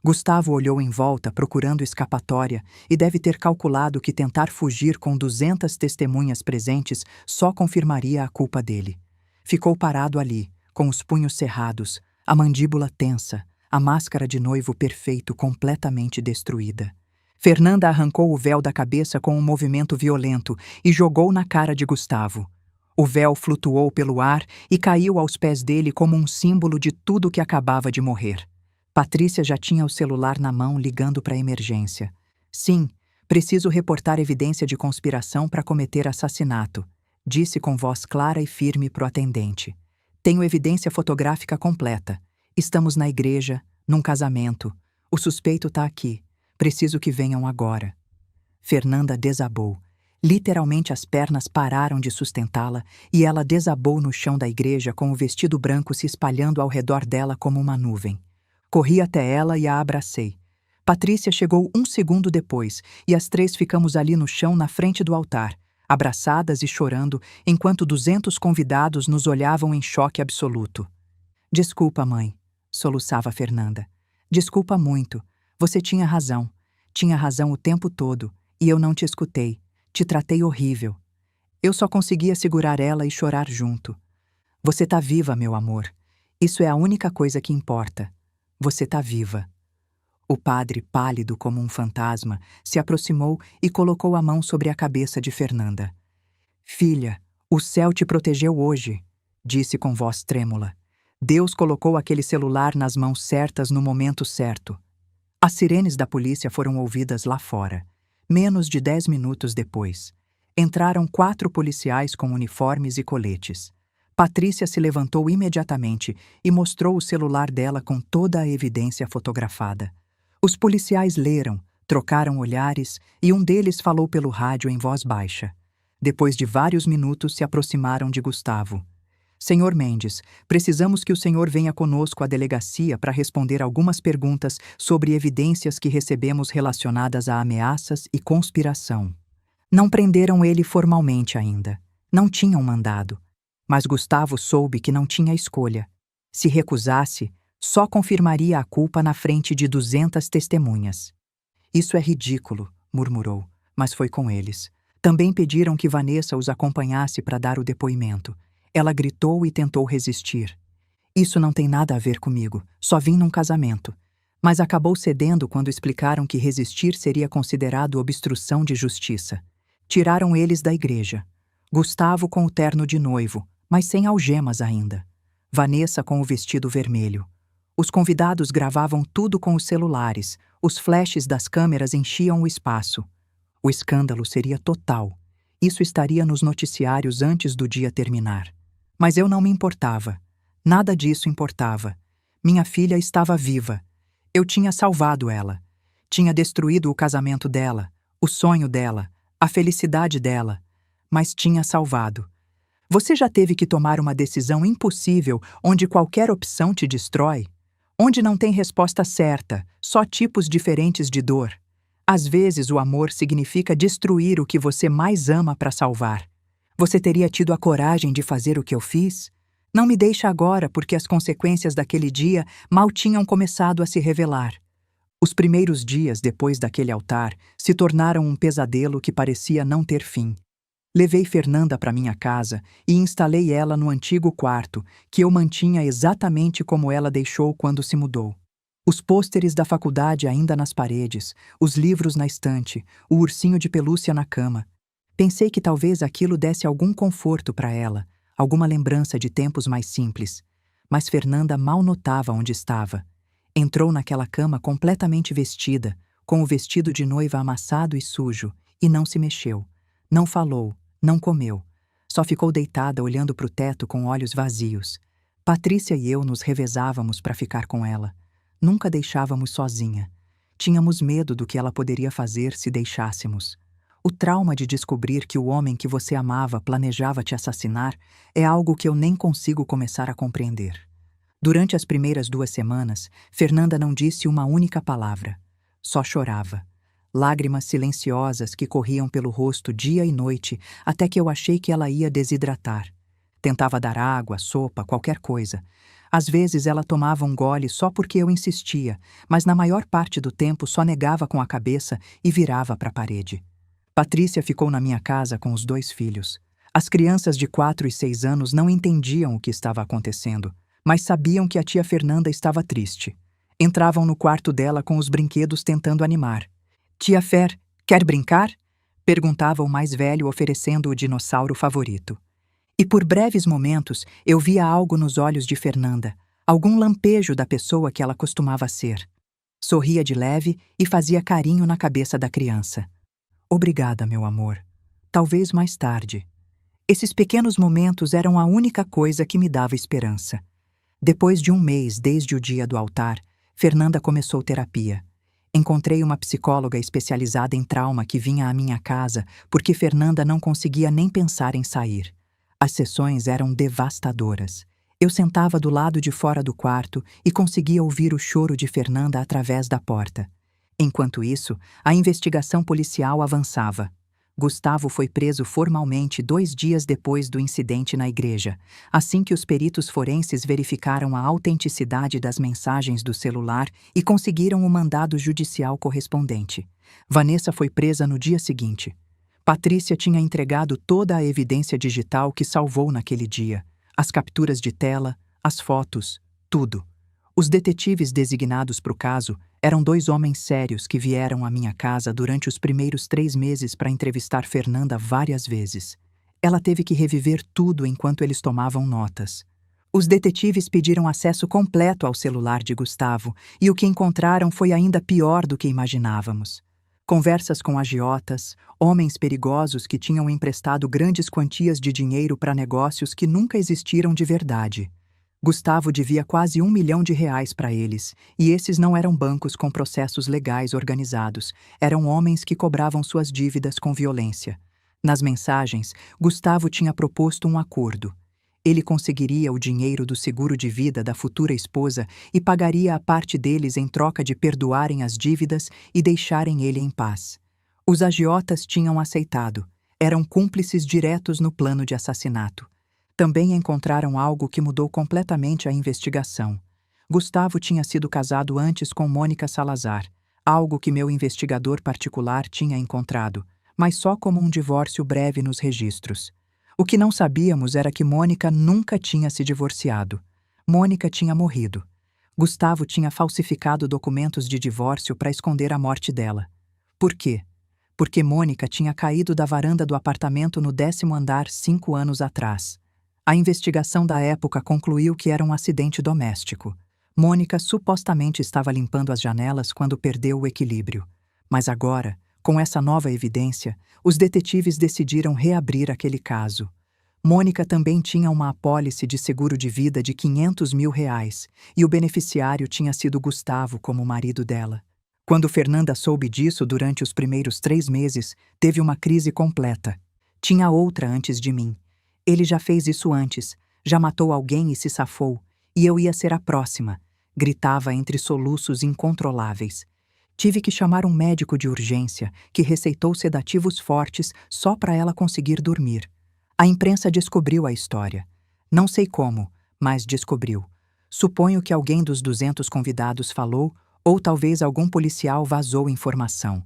Gustavo olhou em volta procurando escapatória e deve ter calculado que tentar fugir com 200 testemunhas presentes só confirmaria a culpa dele. Ficou parado ali, com os punhos cerrados, a mandíbula tensa, a máscara de noivo perfeito completamente destruída. Fernanda arrancou o véu da cabeça com um movimento violento e jogou na cara de Gustavo. O véu flutuou pelo ar e caiu aos pés dele como um símbolo de tudo que acabava de morrer. Patrícia já tinha o celular na mão ligando para a emergência. Sim, preciso reportar evidência de conspiração para cometer assassinato, disse com voz clara e firme para o atendente. Tenho evidência fotográfica completa. Estamos na igreja, num casamento. O suspeito está aqui. Preciso que venham agora. Fernanda desabou. Literalmente as pernas pararam de sustentá-la e ela desabou no chão da igreja com o vestido branco se espalhando ao redor dela como uma nuvem. Corri até ela e a abracei. Patrícia chegou 1 segundo depois e as três ficamos ali no chão na frente do altar, abraçadas e chorando, enquanto 200 convidados nos olhavam em choque absoluto. Desculpa, mãe, soluçava Fernanda. Desculpa muito. Você tinha razão. Tinha razão o tempo todo, e eu não te escutei. Te tratei horrível. Eu só conseguia segurar ela e chorar junto. Você tá viva, meu amor. Isso é a única coisa que importa. Você tá viva. O padre, pálido como um fantasma, se aproximou e colocou a mão sobre a cabeça de Fernanda. Filha, o céu te protegeu hoje, disse com voz trêmula. Deus colocou aquele celular nas mãos certas no momento certo. As sirenes da polícia foram ouvidas lá fora. Menos de 10 minutos depois, entraram 4 policiais com uniformes e coletes. Patrícia se levantou imediatamente e mostrou o celular dela com toda a evidência fotografada. Os policiais leram, trocaram olhares e um deles falou pelo rádio em voz baixa. Depois de vários minutos, se aproximaram de Gustavo. Senhor Mendes, precisamos que o senhor venha conosco à delegacia para responder algumas perguntas sobre evidências que recebemos relacionadas a ameaças e conspiração. Não prenderam ele formalmente ainda. Não tinham mandado. Mas Gustavo soube que não tinha escolha. Se recusasse, só confirmaria a culpa na frente de 200 testemunhas. Isso é ridículo, murmurou, mas foi com eles. Também pediram que Vanessa os acompanhasse para dar o depoimento. Ela gritou e tentou resistir. Isso não tem nada a ver comigo, só vim num casamento. Mas acabou cedendo quando explicaram que resistir seria considerado obstrução de justiça. Tiraram eles da igreja. Gustavo com o terno de noivo, mas sem algemas ainda. Vanessa com o vestido vermelho. Os convidados gravavam tudo com os celulares, os flashes das câmeras enchiam o espaço. O escândalo seria total. Isso estaria nos noticiários antes do dia terminar. Mas eu não me importava. Nada disso importava. Minha filha estava viva. Eu tinha salvado ela. Tinha destruído o casamento dela, o sonho dela, a felicidade dela. Mas tinha salvado. Você já teve que tomar uma decisão impossível onde qualquer opção te destrói? Onde não tem resposta certa, só tipos diferentes de dor? Às vezes o amor significa destruir o que você mais ama para salvar. Você teria tido a coragem de fazer o que eu fiz? Não me deixa agora porque as consequências daquele dia mal tinham começado a se revelar. Os primeiros dias depois daquele altar se tornaram um pesadelo que parecia não ter fim. Levei Fernanda para minha casa e instalei ela no antigo quarto, que eu mantinha exatamente como ela deixou quando se mudou. Os pôsteres da faculdade ainda nas paredes, os livros na estante, o ursinho de pelúcia na cama. Pensei que talvez aquilo desse algum conforto para ela, alguma lembrança de tempos mais simples. Mas Fernanda mal notava onde estava. Entrou naquela cama completamente vestida, com o vestido de noiva amassado e sujo, e não se mexeu. Não falou, não comeu. Só ficou deitada olhando para o teto com olhos vazios. Patrícia e eu nos revezávamos para ficar com ela. Nunca deixávamos sozinha. Tínhamos medo do que ela poderia fazer se deixássemos. O trauma de descobrir que o homem que você amava planejava te assassinar é algo que eu nem consigo começar a compreender. Durante as primeiras 2 semanas, Fernanda não disse uma única palavra. Só chorava. Lágrimas silenciosas que corriam pelo rosto dia e noite até que eu achei que ela ia desidratar. Tentava dar água, sopa, qualquer coisa. Às vezes ela tomava um gole só porque eu insistia, mas na maior parte do tempo só negava com a cabeça e virava para a parede. Patrícia ficou na minha casa com os 2 filhos. As crianças de 4 e 6 anos não entendiam o que estava acontecendo, mas sabiam que a tia Fernanda estava triste. Entravam no quarto dela com os brinquedos tentando animar. Tia Fer, quer brincar? Perguntava o mais velho oferecendo o dinossauro favorito. E por breves momentos eu via algo nos olhos de Fernanda, algum lampejo da pessoa que ela costumava ser. Sorria de leve e fazia carinho na cabeça da criança. Obrigada, meu amor. Talvez mais tarde. Esses pequenos momentos eram a única coisa que me dava esperança. Depois de 1 mês desde o dia do altar, Fernanda começou terapia. Encontrei uma psicóloga especializada em trauma que vinha à minha casa porque Fernanda não conseguia nem pensar em sair. As sessões eram devastadoras. Eu sentava do lado de fora do quarto e conseguia ouvir o choro de Fernanda através da porta. Enquanto isso, a investigação policial avançava. Gustavo foi preso formalmente 2 dias depois do incidente na igreja, assim que os peritos forenses verificaram a autenticidade das mensagens do celular e conseguiram o mandado judicial correspondente. Vanessa foi presa no dia seguinte. Patrícia tinha entregado toda a evidência digital que salvou naquele dia. As capturas de tela, as fotos, tudo. Os detetives designados para o caso eram 2 homens sérios que vieram à minha casa durante os primeiros 3 meses para entrevistar Fernanda várias vezes. Ela teve que reviver tudo enquanto eles tomavam notas. Os detetives pediram acesso completo ao celular de Gustavo e o que encontraram foi ainda pior do que imaginávamos. Conversas com agiotas, homens perigosos que tinham emprestado grandes quantias de dinheiro para negócios que nunca existiram de verdade. Gustavo devia quase R$1 milhão para eles, e esses não eram bancos com processos legais organizados, eram homens que cobravam suas dívidas com violência. Nas mensagens, Gustavo tinha proposto um acordo. Ele conseguiria o dinheiro do seguro de vida da futura esposa e pagaria a parte deles em troca de perdoarem as dívidas e deixarem ele em paz. Os agiotas tinham aceitado. Eram cúmplices diretos no plano de assassinato. Também encontraram algo que mudou completamente a investigação. Gustavo tinha sido casado antes com Mônica Salazar, algo que meu investigador particular tinha encontrado, mas só como um divórcio breve nos registros. O que não sabíamos era que Mônica nunca tinha se divorciado. Mônica tinha morrido. Gustavo tinha falsificado documentos de divórcio para esconder a morte dela. Por quê? Porque Mônica tinha caído da varanda do apartamento no 10º andar 5 anos atrás. A investigação da época concluiu que era um acidente doméstico. Mônica supostamente estava limpando as janelas quando perdeu o equilíbrio. Mas agora, com essa nova evidência, os detetives decidiram reabrir aquele caso. Mônica também tinha uma apólice de seguro de vida de R$ 500 mil e o beneficiário tinha sido Gustavo como marido dela. Quando Fernanda soube disso durante os primeiros 3 meses, teve uma crise completa. Tinha outra antes de mim. Ele já fez isso antes, já matou alguém e se safou, e eu ia ser a próxima. Gritava entre soluços incontroláveis. Tive que chamar um médico de urgência, que receitou sedativos fortes só para ela conseguir dormir. A imprensa descobriu a história. Não sei como, mas descobriu. Suponho que alguém dos 200 convidados falou, ou talvez algum policial vazou informação.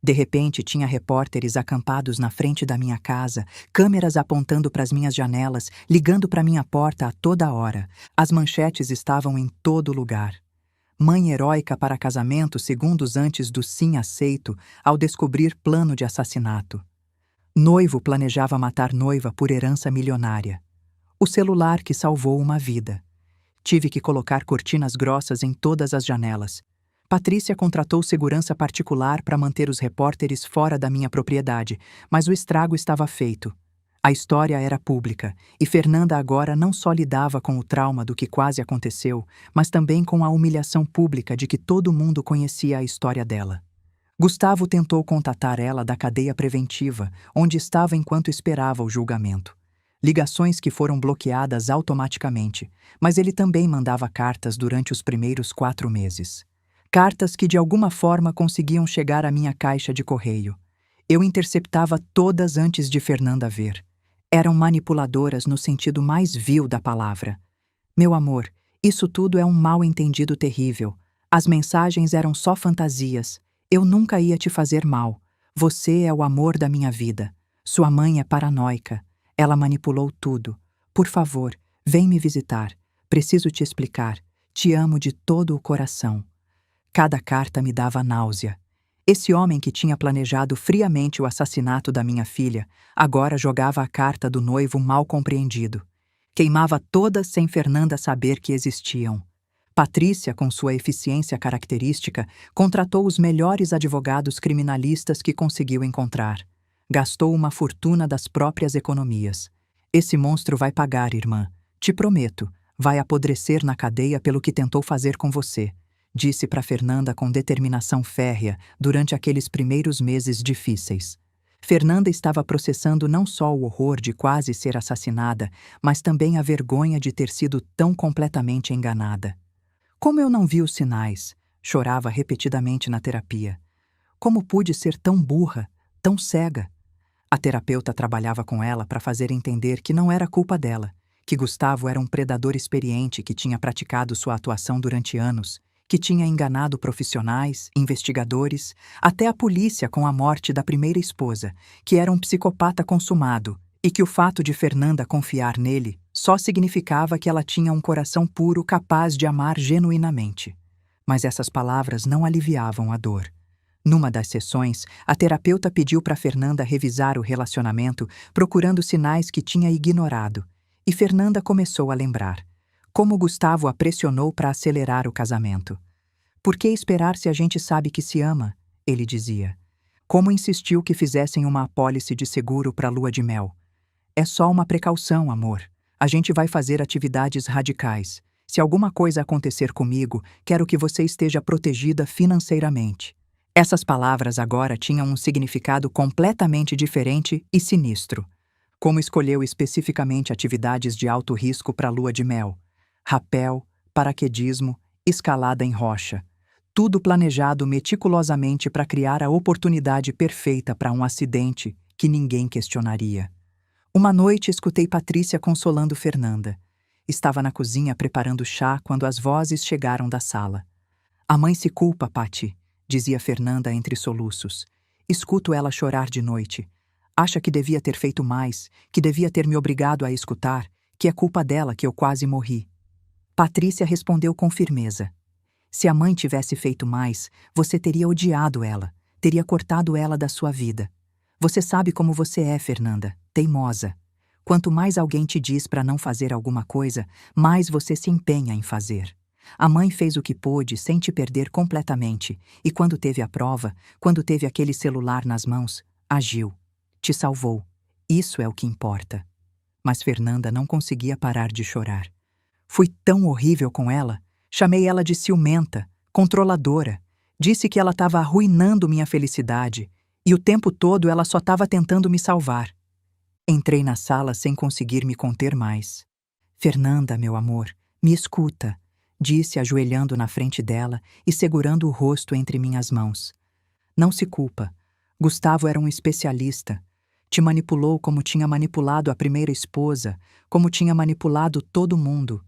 De repente, tinha repórteres acampados na frente da minha casa, câmeras apontando para as minhas janelas, ligando para minha porta a toda hora. As manchetes estavam em todo lugar. Mãe heróica para casamento segundos antes do sim aceito ao descobrir plano de assassinato. Noivo planejava matar noiva por herança milionária. O celular que salvou uma vida. Tive que colocar cortinas grossas em todas as janelas. Patrícia contratou segurança particular para manter os repórteres fora da minha propriedade, mas o estrago estava feito. A história era pública, e Fernanda agora não só lidava com o trauma do que quase aconteceu, mas também com a humilhação pública de que todo mundo conhecia a história dela. Gustavo tentou contatar ela da cadeia preventiva, onde estava enquanto esperava o julgamento. Ligações que foram bloqueadas automaticamente, mas ele também mandava cartas durante os primeiros 4 meses. Cartas que de alguma forma conseguiam chegar à minha caixa de correio. Eu interceptava todas antes de Fernanda ver. Eram manipuladoras no sentido mais vil da palavra. Meu amor, isso tudo é um mal-entendido terrível. As mensagens eram só fantasias. Eu nunca ia te fazer mal. Você é o amor da minha vida. Sua mãe é paranoica. Ela manipulou tudo. Por favor, vem me visitar. Preciso te explicar. Te amo de todo o coração. Cada carta me dava náusea. Esse homem que tinha planejado friamente o assassinato da minha filha, agora jogava a carta do noivo mal compreendido. Queimava todas sem Fernanda saber que existiam. Patrícia, com sua eficiência característica, contratou os melhores advogados criminalistas que conseguiu encontrar. Gastou uma fortuna das próprias economias. Esse monstro vai pagar, irmã. Te prometo, vai apodrecer na cadeia pelo que tentou fazer com você. Disse para Fernanda com determinação férrea durante aqueles primeiros meses difíceis. Fernanda estava processando não só o horror de quase ser assassinada, mas também a vergonha de ter sido tão completamente enganada. Como eu não vi os sinais, chorava repetidamente na terapia. Como pude ser tão burra, tão cega? A terapeuta trabalhava com ela para fazer entender que não era culpa dela, que Gustavo era um predador experiente que tinha praticado sua atuação durante anos, que tinha enganado profissionais, investigadores, até a polícia com a morte da primeira esposa, que era um psicopata consumado, e que o fato de Fernanda confiar nele só significava que ela tinha um coração puro capaz de amar genuinamente. Mas essas palavras não aliviavam a dor. Numa das sessões, a terapeuta pediu para Fernanda revisar o relacionamento, procurando sinais que tinha ignorado, e Fernanda começou a lembrar. Como Gustavo a pressionou para acelerar o casamento. Por que esperar se a gente sabe que se ama? Ele dizia. Como insistiu que fizessem uma apólice de seguro para a lua de mel. É só uma precaução, amor. A gente vai fazer atividades radicais. Se alguma coisa acontecer comigo, quero que você esteja protegida financeiramente. Essas palavras agora tinham um significado completamente diferente e sinistro. Como escolheu especificamente atividades de alto risco para a lua de mel? Rapel, paraquedismo, escalada em rocha. Tudo planejado meticulosamente para criar a oportunidade perfeita para um acidente que ninguém questionaria. Uma noite escutei Patrícia consolando Fernanda. Estava na cozinha preparando chá quando as vozes chegaram da sala. A mãe se culpa, Pati, dizia Fernanda entre soluços. Escuto ela chorar de noite. Acha que devia ter feito mais, que devia ter me obrigado a escutar, que é culpa dela que eu quase morri. Patrícia respondeu com firmeza. Se a mãe tivesse feito mais, você teria odiado ela, teria cortado ela da sua vida. Você sabe como você é, Fernanda, teimosa. Quanto mais alguém te diz para não fazer alguma coisa, mais você se empenha em fazer. A mãe fez o que pôde sem te perder completamente, e quando teve a prova, quando teve aquele celular nas mãos, agiu. Te salvou. Isso é o que importa. Mas Fernanda não conseguia parar de chorar. Fui tão horrível com ela. Chamei ela de ciumenta, controladora. Disse que ela estava arruinando minha felicidade, e o tempo todo ela só estava tentando me salvar. Entrei na sala sem conseguir me conter mais. Fernanda, meu amor, me escuta, disse ajoelhando na frente dela e segurando o rosto entre minhas mãos. Não se culpa. Gustavo era um especialista. Te manipulou como tinha manipulado a primeira esposa, como tinha manipulado todo mundo.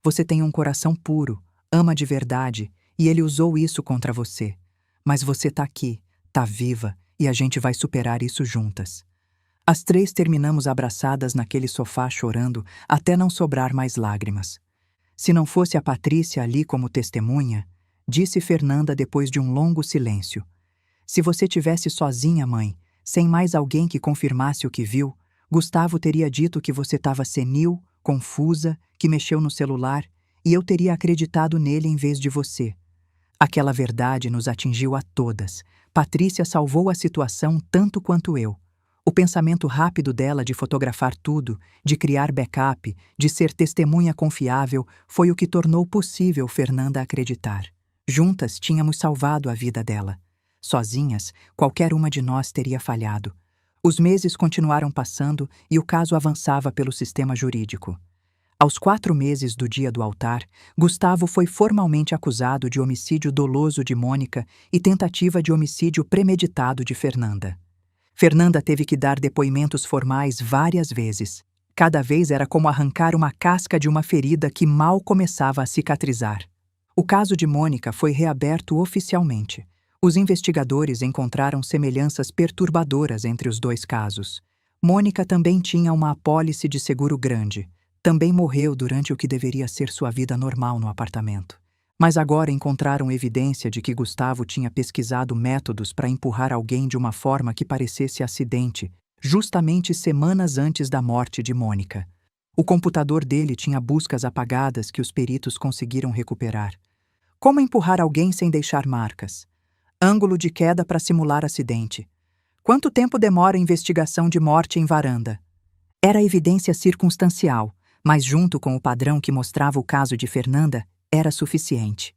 Você tem um coração puro, ama de verdade, e ele usou isso contra você. Mas você tá aqui, tá viva, e a gente vai superar isso juntas. As três terminamos abraçadas naquele sofá chorando até não sobrar mais lágrimas. Se não fosse a Patrícia ali como testemunha, disse Fernanda depois de um longo silêncio. Se você tivesse sozinha, mãe, sem mais alguém que confirmasse o que viu, Gustavo teria dito que você estava senil, confusa, que mexeu no celular, e eu teria acreditado nele em vez de você. Aquela verdade nos atingiu a todas. Patrícia salvou a situação tanto quanto eu. O pensamento rápido dela de fotografar tudo, de criar backup, de ser testemunha confiável, foi o que tornou possível Fernanda acreditar. Juntas tínhamos salvado a vida dela. Sozinhas, qualquer uma de nós teria falhado. Os meses continuaram passando e o caso avançava pelo sistema jurídico. Aos 4 meses do dia do altar, Gustavo foi formalmente acusado de homicídio doloso de Mônica e tentativa de homicídio premeditado de Fernanda. Fernanda teve que dar depoimentos formais várias vezes. Cada vez era como arrancar uma casca de uma ferida que mal começava a cicatrizar. O caso de Mônica foi reaberto oficialmente. Os investigadores encontraram semelhanças perturbadoras entre os dois casos. Mônica também tinha uma apólice de seguro grande. Também morreu durante o que deveria ser sua vida normal no apartamento. Mas agora encontraram evidência de que Gustavo tinha pesquisado métodos para empurrar alguém de uma forma que parecesse acidente, justamente semanas antes da morte de Mônica. O computador dele tinha buscas apagadas que os peritos conseguiram recuperar. Como empurrar alguém sem deixar marcas? Ângulo de queda para simular acidente. Quanto tempo demora a investigação de morte em varanda? Era evidência circunstancial, mas junto com o padrão que mostrava o caso de Fernanda, era suficiente.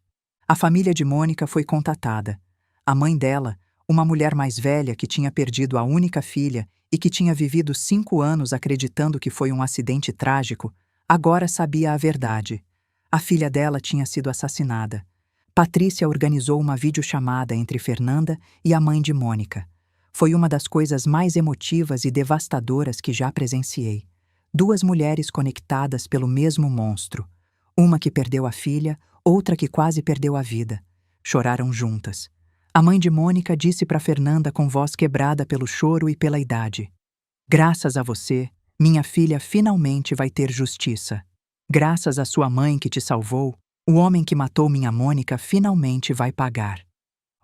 A família de Mônica foi contatada. A mãe dela, uma mulher mais velha que tinha perdido a única filha e que tinha vivido 5 anos acreditando que foi um acidente trágico, agora sabia a verdade. A filha dela tinha sido assassinada. Patrícia organizou uma videochamada entre Fernanda e a mãe de Mônica. Foi uma das coisas mais emotivas e devastadoras que já presenciei. 2 mulheres conectadas pelo mesmo monstro. Uma que perdeu a filha, outra que quase perdeu a vida. Choraram juntas. A mãe de Mônica disse para Fernanda com voz quebrada pelo choro e pela idade: "Graças a você, minha filha finalmente vai ter justiça. Graças à sua mãe que te salvou, o homem que matou minha Mônica finalmente vai pagar."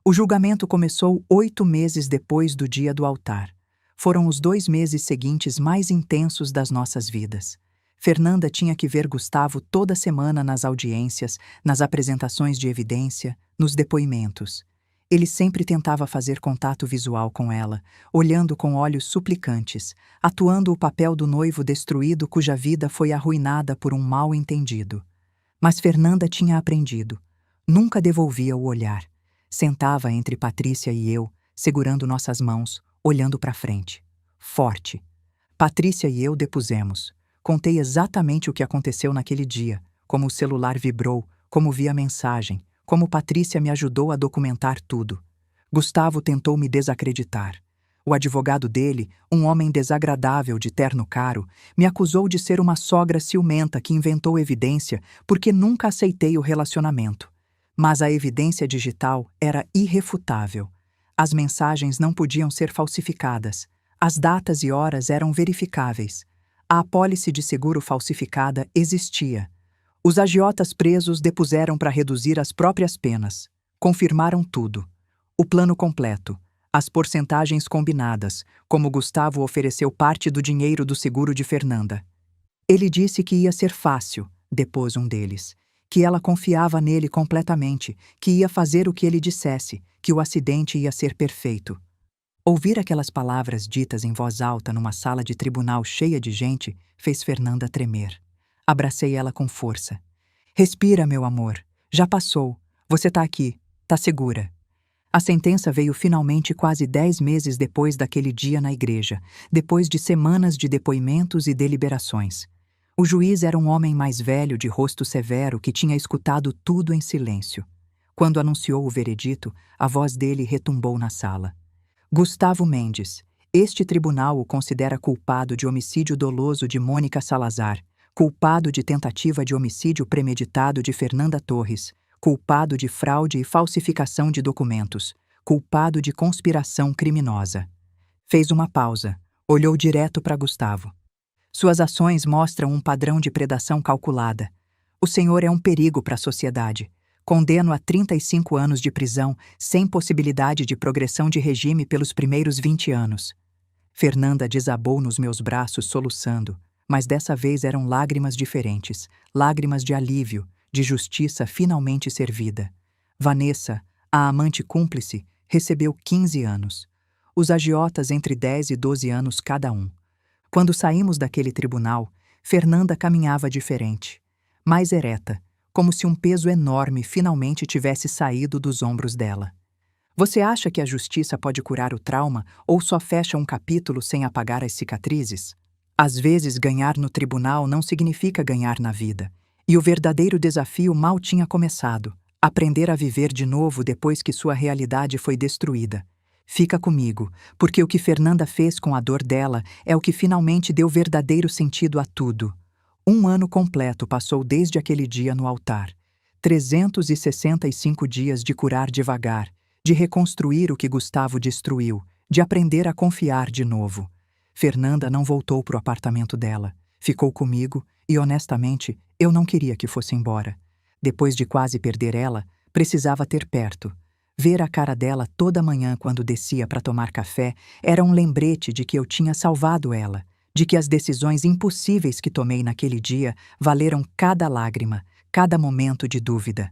O julgamento começou 8 meses depois do dia do altar. Foram os 2 meses seguintes mais intensos das nossas vidas. Fernanda tinha que ver Gustavo toda semana nas audiências, nas apresentações de evidência, nos depoimentos. Ele sempre tentava fazer contato visual com ela, olhando com olhos suplicantes, atuando o papel do noivo destruído cuja vida foi arruinada por um mal-entendido. Mas Fernanda tinha aprendido. Nunca devolvia o olhar. Sentava entre Patrícia e eu, segurando nossas mãos, olhando para frente. Forte. Patrícia e eu depusemos. Contei exatamente o que aconteceu naquele dia, como o celular vibrou, como vi a mensagem, como Patrícia me ajudou a documentar tudo. Gustavo tentou me desacreditar. O advogado dele, um homem desagradável de terno caro, me acusou de ser uma sogra ciumenta que inventou evidência porque nunca aceitei o relacionamento. Mas a evidência digital era irrefutável. As mensagens não podiam ser falsificadas. As datas e horas eram verificáveis. A apólice de seguro falsificada existia. Os agiotas presos depuseram para reduzir as próprias penas. Confirmaram tudo. O plano completo. As porcentagens combinadas, como Gustavo ofereceu parte do dinheiro do seguro de Fernanda. Ele disse que ia ser fácil, depôs um deles, que ela confiava nele completamente, que ia fazer o que ele dissesse, que o acidente ia ser perfeito. Ouvir aquelas palavras ditas em voz alta numa sala de tribunal cheia de gente fez Fernanda tremer. Abracei ela com força. Respira, meu amor. Já passou. Você tá aqui. Tá segura. A sentença veio finalmente quase 10 meses depois daquele dia na igreja, depois de semanas de depoimentos e deliberações. O juiz era um homem mais velho, de rosto severo, que tinha escutado tudo em silêncio. Quando anunciou o veredito, a voz dele retumbou na sala. Gustavo Mendes, este tribunal o considera culpado de homicídio doloso de Mônica Salazar, culpado de tentativa de homicídio premeditado de Fernanda Torres, culpado de fraude e falsificação de documentos, culpado de conspiração criminosa. Fez uma pausa, olhou direto para Gustavo. Suas ações mostram um padrão de predação calculada. O senhor é um perigo para a sociedade. Condeno a 35 anos de prisão, sem possibilidade de progressão de regime pelos primeiros 20 anos. Fernanda desabou nos meus braços soluçando, mas dessa vez eram lágrimas diferentes, lágrimas de alívio, de justiça finalmente servida. Vanessa, a amante cúmplice, recebeu 15 anos. Os agiotas entre 10 e 12 anos cada um. Quando saímos daquele tribunal, Fernanda caminhava diferente, mais ereta, como se um peso enorme finalmente tivesse saído dos ombros dela. Você acha que a justiça pode curar o trauma ou só fecha um capítulo sem apagar as cicatrizes? Às vezes, ganhar no tribunal não significa ganhar na vida. E o verdadeiro desafio mal tinha começado. Aprender a viver de novo depois que sua realidade foi destruída. Fica comigo, porque o que Fernanda fez com a dor dela é o que finalmente deu verdadeiro sentido a tudo. 1 ano completo passou desde aquele dia no altar. 365 dias de curar devagar, de reconstruir o que Gustavo destruiu, de aprender a confiar de novo. Fernanda não voltou para o apartamento dela. Ficou comigo e, honestamente, eu não queria que fosse embora. Depois de quase perder ela, precisava ter perto. Ver a cara dela toda manhã quando descia para tomar café era um lembrete de que eu tinha salvado ela, de que as decisões impossíveis que tomei naquele dia valeram cada lágrima, cada momento de dúvida.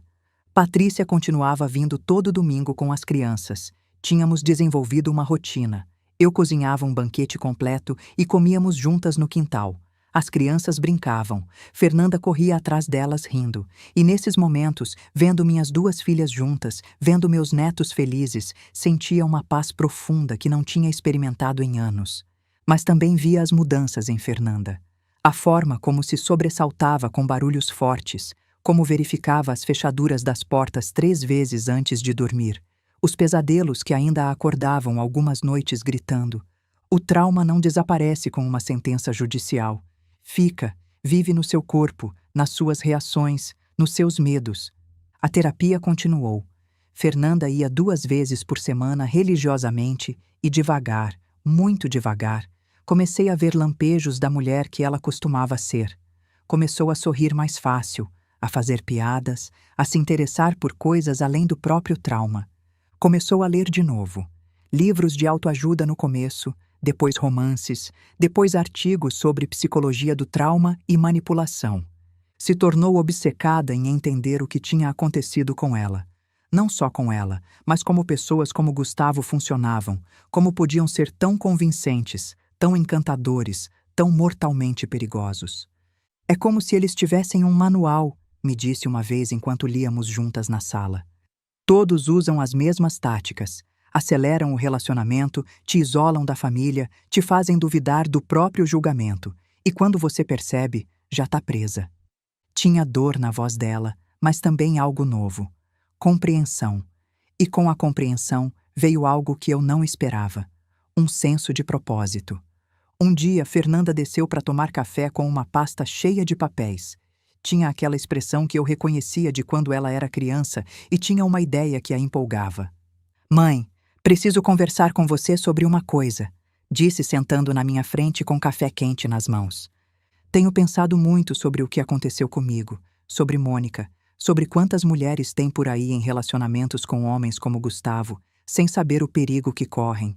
Patrícia continuava vindo todo domingo com as crianças. Tínhamos desenvolvido uma rotina. Eu cozinhava um banquete completo e comíamos juntas no quintal. As crianças brincavam. Fernanda corria atrás delas rindo. E nesses momentos, vendo minhas 2 filhas juntas, vendo meus netos felizes, sentia uma paz profunda que não tinha experimentado em anos. Mas também via as mudanças em Fernanda. A forma como se sobressaltava com barulhos fortes, como verificava as fechaduras das portas 3 vezes antes de dormir, os pesadelos que ainda a acordavam algumas noites gritando. O trauma não desaparece com uma sentença judicial. Fica, vive no seu corpo, nas suas reações, nos seus medos. A terapia continuou. Fernanda ia 2 vezes por semana religiosamente e devagar, muito devagar, comecei a ver lampejos da mulher que ela costumava ser. Começou a sorrir mais fácil, a fazer piadas, a se interessar por coisas além do próprio trauma. Começou a ler de novo. Livros de autoajuda no começo, depois romances, depois artigos sobre psicologia do trauma e manipulação. Se tornou obcecada em entender o que tinha acontecido com ela. Não só com ela, mas como pessoas como Gustavo funcionavam, como podiam ser tão convincentes, tão encantadores, tão mortalmente perigosos. É como se eles tivessem um manual, me disse uma vez enquanto líamos juntas na sala. Todos usam as mesmas táticas. aceleram o relacionamento, te isolam da família, te fazem duvidar do próprio julgamento. E quando você percebe, já tá presa. Tinha dor na voz dela, mas também algo novo. Compreensão. E com a compreensão veio algo que eu não esperava. Um senso de propósito. Um dia, Fernanda desceu para tomar café com uma pasta cheia de papéis. Tinha aquela expressão que eu reconhecia de quando ela era criança e tinha uma ideia que a empolgava. Mãe, preciso conversar com você sobre uma coisa, disse sentando na minha frente com café quente nas mãos. Tenho pensado muito sobre o que aconteceu comigo, sobre Mônica, sobre quantas mulheres tem por aí em relacionamentos com homens como Gustavo, sem saber o perigo que correm.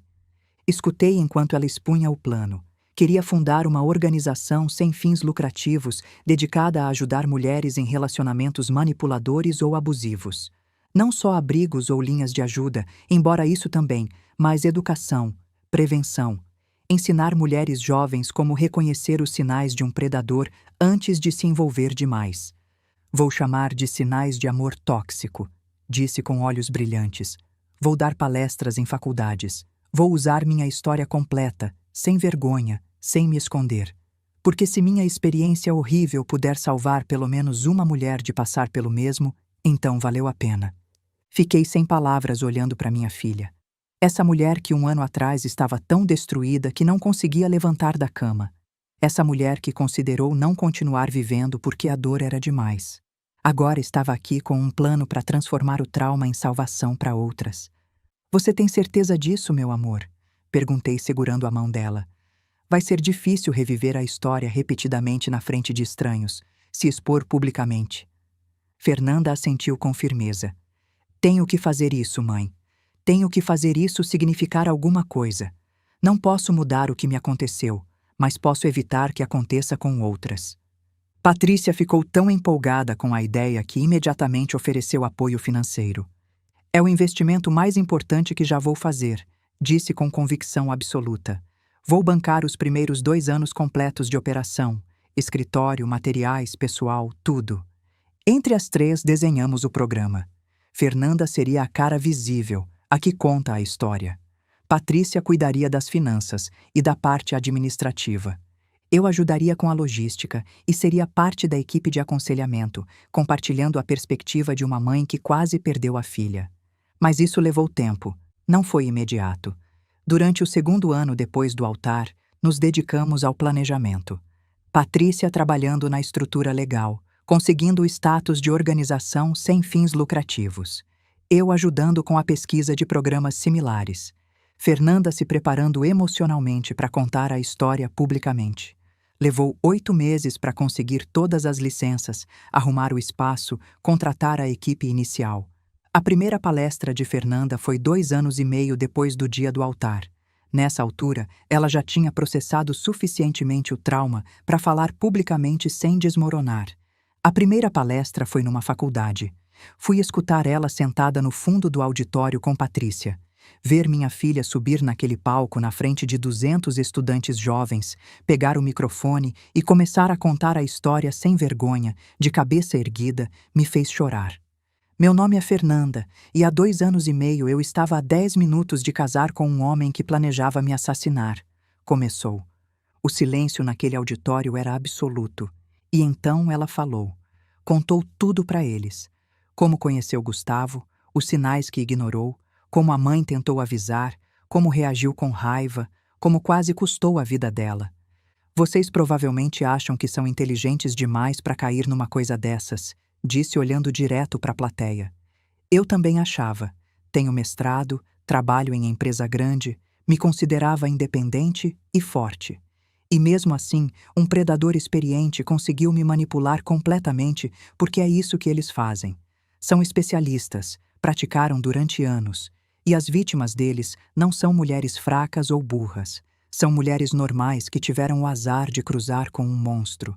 Escutei enquanto ela expunha o plano. Queria fundar uma organização sem fins lucrativos dedicada a ajudar mulheres em relacionamentos manipuladores ou abusivos. Não só abrigos ou linhas de ajuda, embora isso também, mas educação, prevenção. Ensinar mulheres jovens como reconhecer os sinais de um predador antes de se envolver demais. Vou chamar de sinais de amor tóxico, disse com olhos brilhantes. Vou dar palestras em faculdades. Vou usar minha história completa, sem vergonha, sem me esconder. Porque se minha experiência horrível puder salvar pelo menos uma mulher de passar pelo mesmo, então valeu a pena. Fiquei sem palavras olhando para minha filha. Essa mulher que um ano atrás estava tão destruída que não conseguia levantar da cama. Essa mulher que considerou não continuar vivendo porque a dor era demais. Agora estava aqui com um plano para transformar o trauma em salvação para outras. Você tem certeza disso, meu amor? Perguntei segurando a mão dela. Vai ser difícil reviver a história repetidamente na frente de estranhos, se expor publicamente. Fernanda assentiu com firmeza. Tenho que fazer isso, mãe. Tenho que fazer isso significar alguma coisa. Não posso mudar o que me aconteceu, mas posso evitar que aconteça com outras. Patrícia ficou tão empolgada com a ideia que imediatamente ofereceu apoio financeiro. É o investimento mais importante que já vou fazer, disse com convicção absoluta. Vou bancar os primeiros 2 anos completos de operação, escritório, materiais, pessoal, tudo. Entre as 3 desenhamos o programa. Fernanda seria a cara visível, a que conta a história. Patrícia cuidaria das finanças e da parte administrativa. Eu ajudaria com a logística e seria parte da equipe de aconselhamento, compartilhando a perspectiva de uma mãe que quase perdeu a filha. Mas isso levou tempo, não foi imediato. Durante o 2º ano depois do altar, nos dedicamos ao planejamento. Patrícia trabalhando na estrutura legal, conseguindo o status de organização sem fins lucrativos. Eu ajudando com a pesquisa de programas similares. Fernanda se preparando emocionalmente para contar a história publicamente. Levou 8 meses para conseguir todas as licenças, arrumar o espaço, contratar a equipe inicial. A primeira palestra de Fernanda foi 2 anos e meio depois do dia do altar. Nessa altura, ela já tinha processado suficientemente o trauma para falar publicamente sem desmoronar. A primeira palestra foi numa faculdade. Fui escutar ela sentada no fundo do auditório com Patrícia. Ver minha filha subir naquele palco na frente de 200 estudantes jovens, pegar o microfone e começar a contar a história sem vergonha, de cabeça erguida, me fez chorar. Meu nome é Fernanda, e há 2 anos e meio eu estava a 10 minutos de casar com um homem que planejava me assassinar. Começou. O silêncio naquele auditório era absoluto. E então ela falou. Contou tudo para eles. Como conheceu Gustavo, os sinais que ignorou, como a mãe tentou avisar, como reagiu com raiva, como quase custou a vida dela. Vocês provavelmente acham que são inteligentes demais para cair numa coisa dessas, disse olhando direto para a plateia. Eu também achava. Tenho mestrado, trabalho em empresa grande, me considerava independente e forte. E mesmo assim, um predador experiente conseguiu me manipular completamente porque é isso que eles fazem. São especialistas, praticaram durante anos. E as vítimas deles não são mulheres fracas ou burras. São mulheres normais que tiveram o azar de cruzar com um monstro.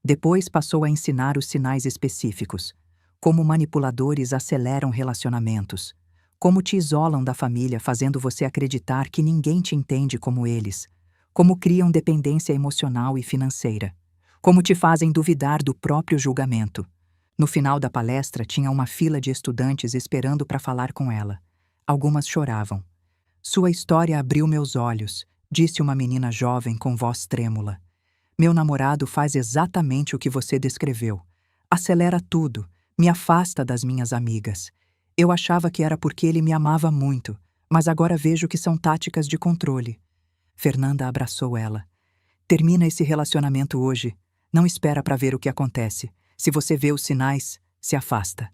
Depois passou a ensinar os sinais específicos. Como manipuladores aceleram relacionamentos. Como te isolam da família fazendo você acreditar que ninguém te entende como eles. Como criam dependência emocional e financeira. Como te fazem duvidar do próprio julgamento. No final da palestra tinha uma fila de estudantes esperando para falar com ela. Algumas choravam. Sua história abriu meus olhos, disse uma menina jovem com voz trêmula. Meu namorado faz exatamente o que você descreveu. Acelera tudo, me afasta das minhas amigas. Eu achava que era porque ele me amava muito, mas agora vejo que são táticas de controle. Fernanda abraçou ela. Termina esse relacionamento hoje. Não espera para ver o que acontece. Se você vê os sinais, se afasta.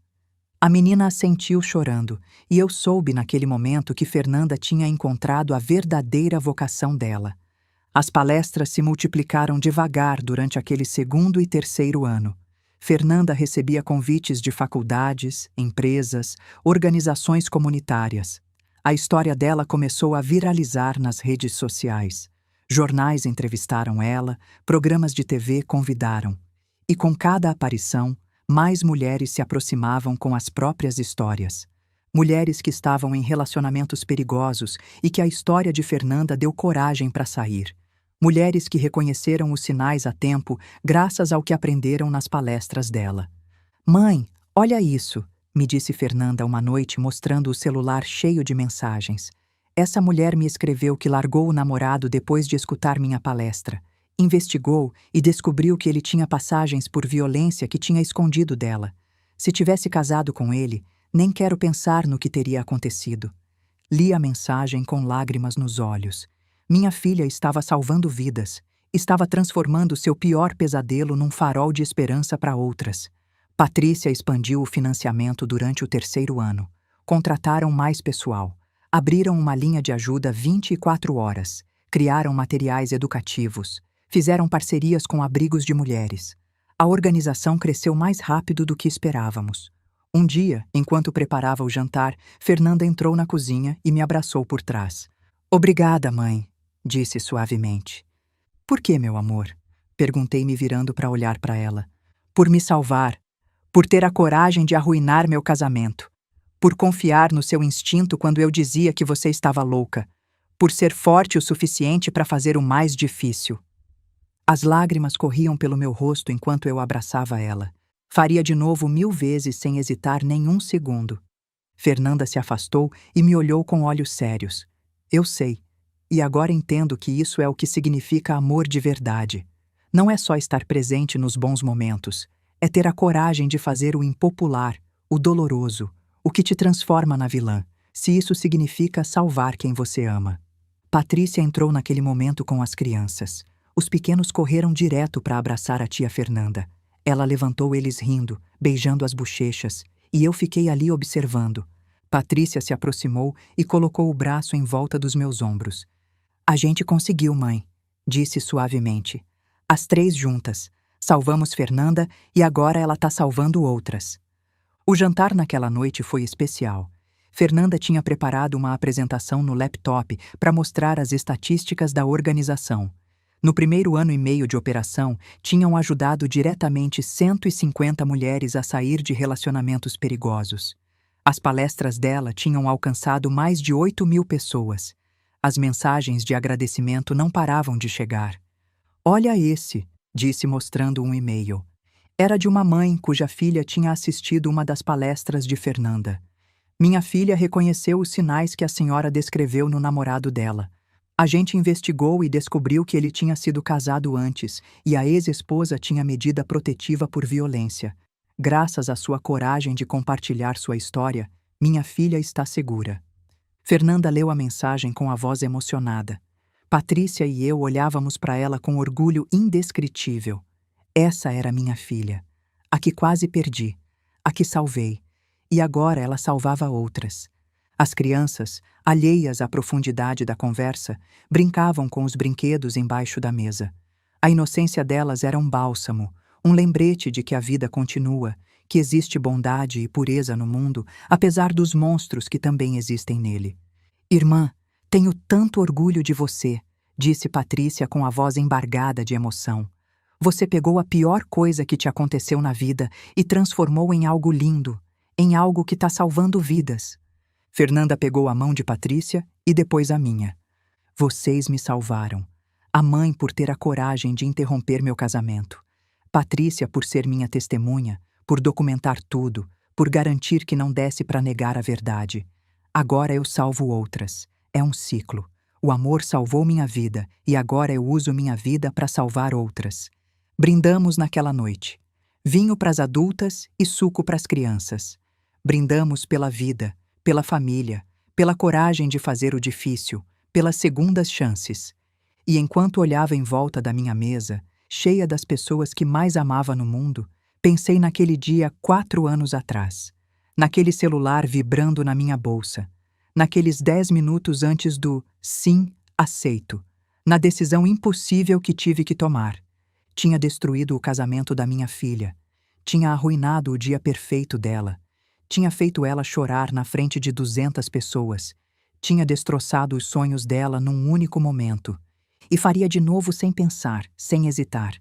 A menina assentiu chorando, e eu soube naquele momento que Fernanda tinha encontrado a verdadeira vocação dela. As palestras se multiplicaram devagar durante aquele segundo e terceiro ano. Fernanda recebia convites de faculdades, empresas, organizações comunitárias. A história dela começou a viralizar nas redes sociais. Jornais entrevistaram ela, programas de TV convidaram. E com cada aparição, mais mulheres se aproximavam com as próprias histórias. Mulheres que estavam em relacionamentos perigosos e que a história de Fernanda deu coragem para sair. Mulheres que reconheceram os sinais a tempo graças ao que aprenderam nas palestras dela. Mãe, olha isso, me disse Fernanda uma noite mostrando o celular cheio de mensagens. Essa mulher me escreveu que largou o namorado depois de escutar minha palestra. Investigou e descobriu que ele tinha passagens por violência que tinha escondido dela. Se tivesse casado com ele, nem quero pensar no que teria acontecido. Li a mensagem com lágrimas nos olhos. Minha filha estava salvando vidas. Estava transformando seu pior pesadelo num farol de esperança para outras. Patrícia expandiu o financiamento durante o terceiro ano. Contrataram mais pessoal. Abriram uma linha de ajuda 24 horas. Criaram materiais educativos. Fizeram parcerias com abrigos de mulheres. A organização cresceu mais rápido do que esperávamos. Um dia, enquanto preparava o jantar, Fernanda entrou na cozinha e me abraçou por trás. Obrigada, mãe, disse suavemente. Por que, meu amor? Perguntei me virando para olhar para ela. Por me salvar. Por ter a coragem de arruinar meu casamento. Por confiar no seu instinto quando eu dizia que você estava louca. Por ser forte o suficiente para fazer o mais difícil. As lágrimas corriam pelo meu rosto enquanto eu abraçava ela. Faria de novo 1000 vezes sem hesitar nem um segundo. Fernanda se afastou e me olhou com olhos sérios. Eu sei. E agora entendo que isso é o que significa amor de verdade. Não é só estar presente nos bons momentos. É ter a coragem de fazer o impopular, o doloroso, o que te transforma na vilã, se isso significa salvar quem você ama. Patrícia entrou naquele momento com as crianças. Os pequenos correram direto para abraçar a tia Fernanda. Ela levantou eles rindo, beijando as bochechas, e eu fiquei ali observando. Patrícia se aproximou e colocou o braço em volta dos meus ombros. A gente conseguiu, mãe, disse suavemente. As 3 juntas. Salvamos Fernanda e agora ela está salvando outras. O jantar naquela noite foi especial. Fernanda tinha preparado uma apresentação no laptop para mostrar as estatísticas da organização. No primeiro ano e meio de operação, tinham ajudado diretamente 150 mulheres a sair de relacionamentos perigosos. As palestras dela tinham alcançado mais de 8.000 pessoas. As mensagens de agradecimento não paravam de chegar. Olha esse, disse mostrando um e-mail. Era de uma mãe cuja filha tinha assistido uma das palestras de Fernanda. Minha filha reconheceu os sinais que a senhora descreveu no namorado dela. A gente investigou e descobriu que ele tinha sido casado antes e a ex-esposa tinha medida protetiva por violência. Graças à sua coragem de compartilhar sua história, minha filha está segura. Fernanda leu a mensagem com a voz emocionada. Patrícia e eu olhávamos para ela com orgulho indescritível. Essa era minha filha, a que quase perdi, a que salvei, e agora ela salvava outras. As crianças, alheias à profundidade da conversa, brincavam com os brinquedos embaixo da mesa. A inocência delas era um bálsamo, um lembrete de que a vida continua, que existe bondade e pureza no mundo, apesar dos monstros que também existem nele. Irmã, tenho tanto orgulho de você, disse Patrícia com a voz embargada de emoção. Você pegou a pior coisa que te aconteceu na vida e transformou em algo lindo, em algo que está salvando vidas. Fernanda pegou a mão de Patrícia e depois a minha. Vocês me salvaram. A mãe por ter a coragem de interromper meu casamento. Patrícia por ser minha testemunha, por documentar tudo, por garantir que não desse para negar a verdade. Agora eu salvo outras. É um ciclo. O amor salvou minha vida e agora eu uso minha vida para salvar outras. Brindamos naquela noite. Vinho para as adultas e suco para as crianças. Brindamos pela vida, pela família, pela coragem de fazer o difícil, pelas segundas chances. E enquanto olhava em volta da minha mesa, cheia das pessoas que mais amava no mundo, pensei naquele dia 4 anos atrás. Naquele celular vibrando na minha bolsa. Naqueles 10 minutos antes do sim, aceito. Na decisão impossível que tive que tomar. Tinha destruído o casamento da minha filha. Tinha arruinado o dia perfeito dela. Tinha feito ela chorar na frente de 200 pessoas. Tinha destroçado os sonhos dela num único momento. E faria de novo sem pensar, sem hesitar.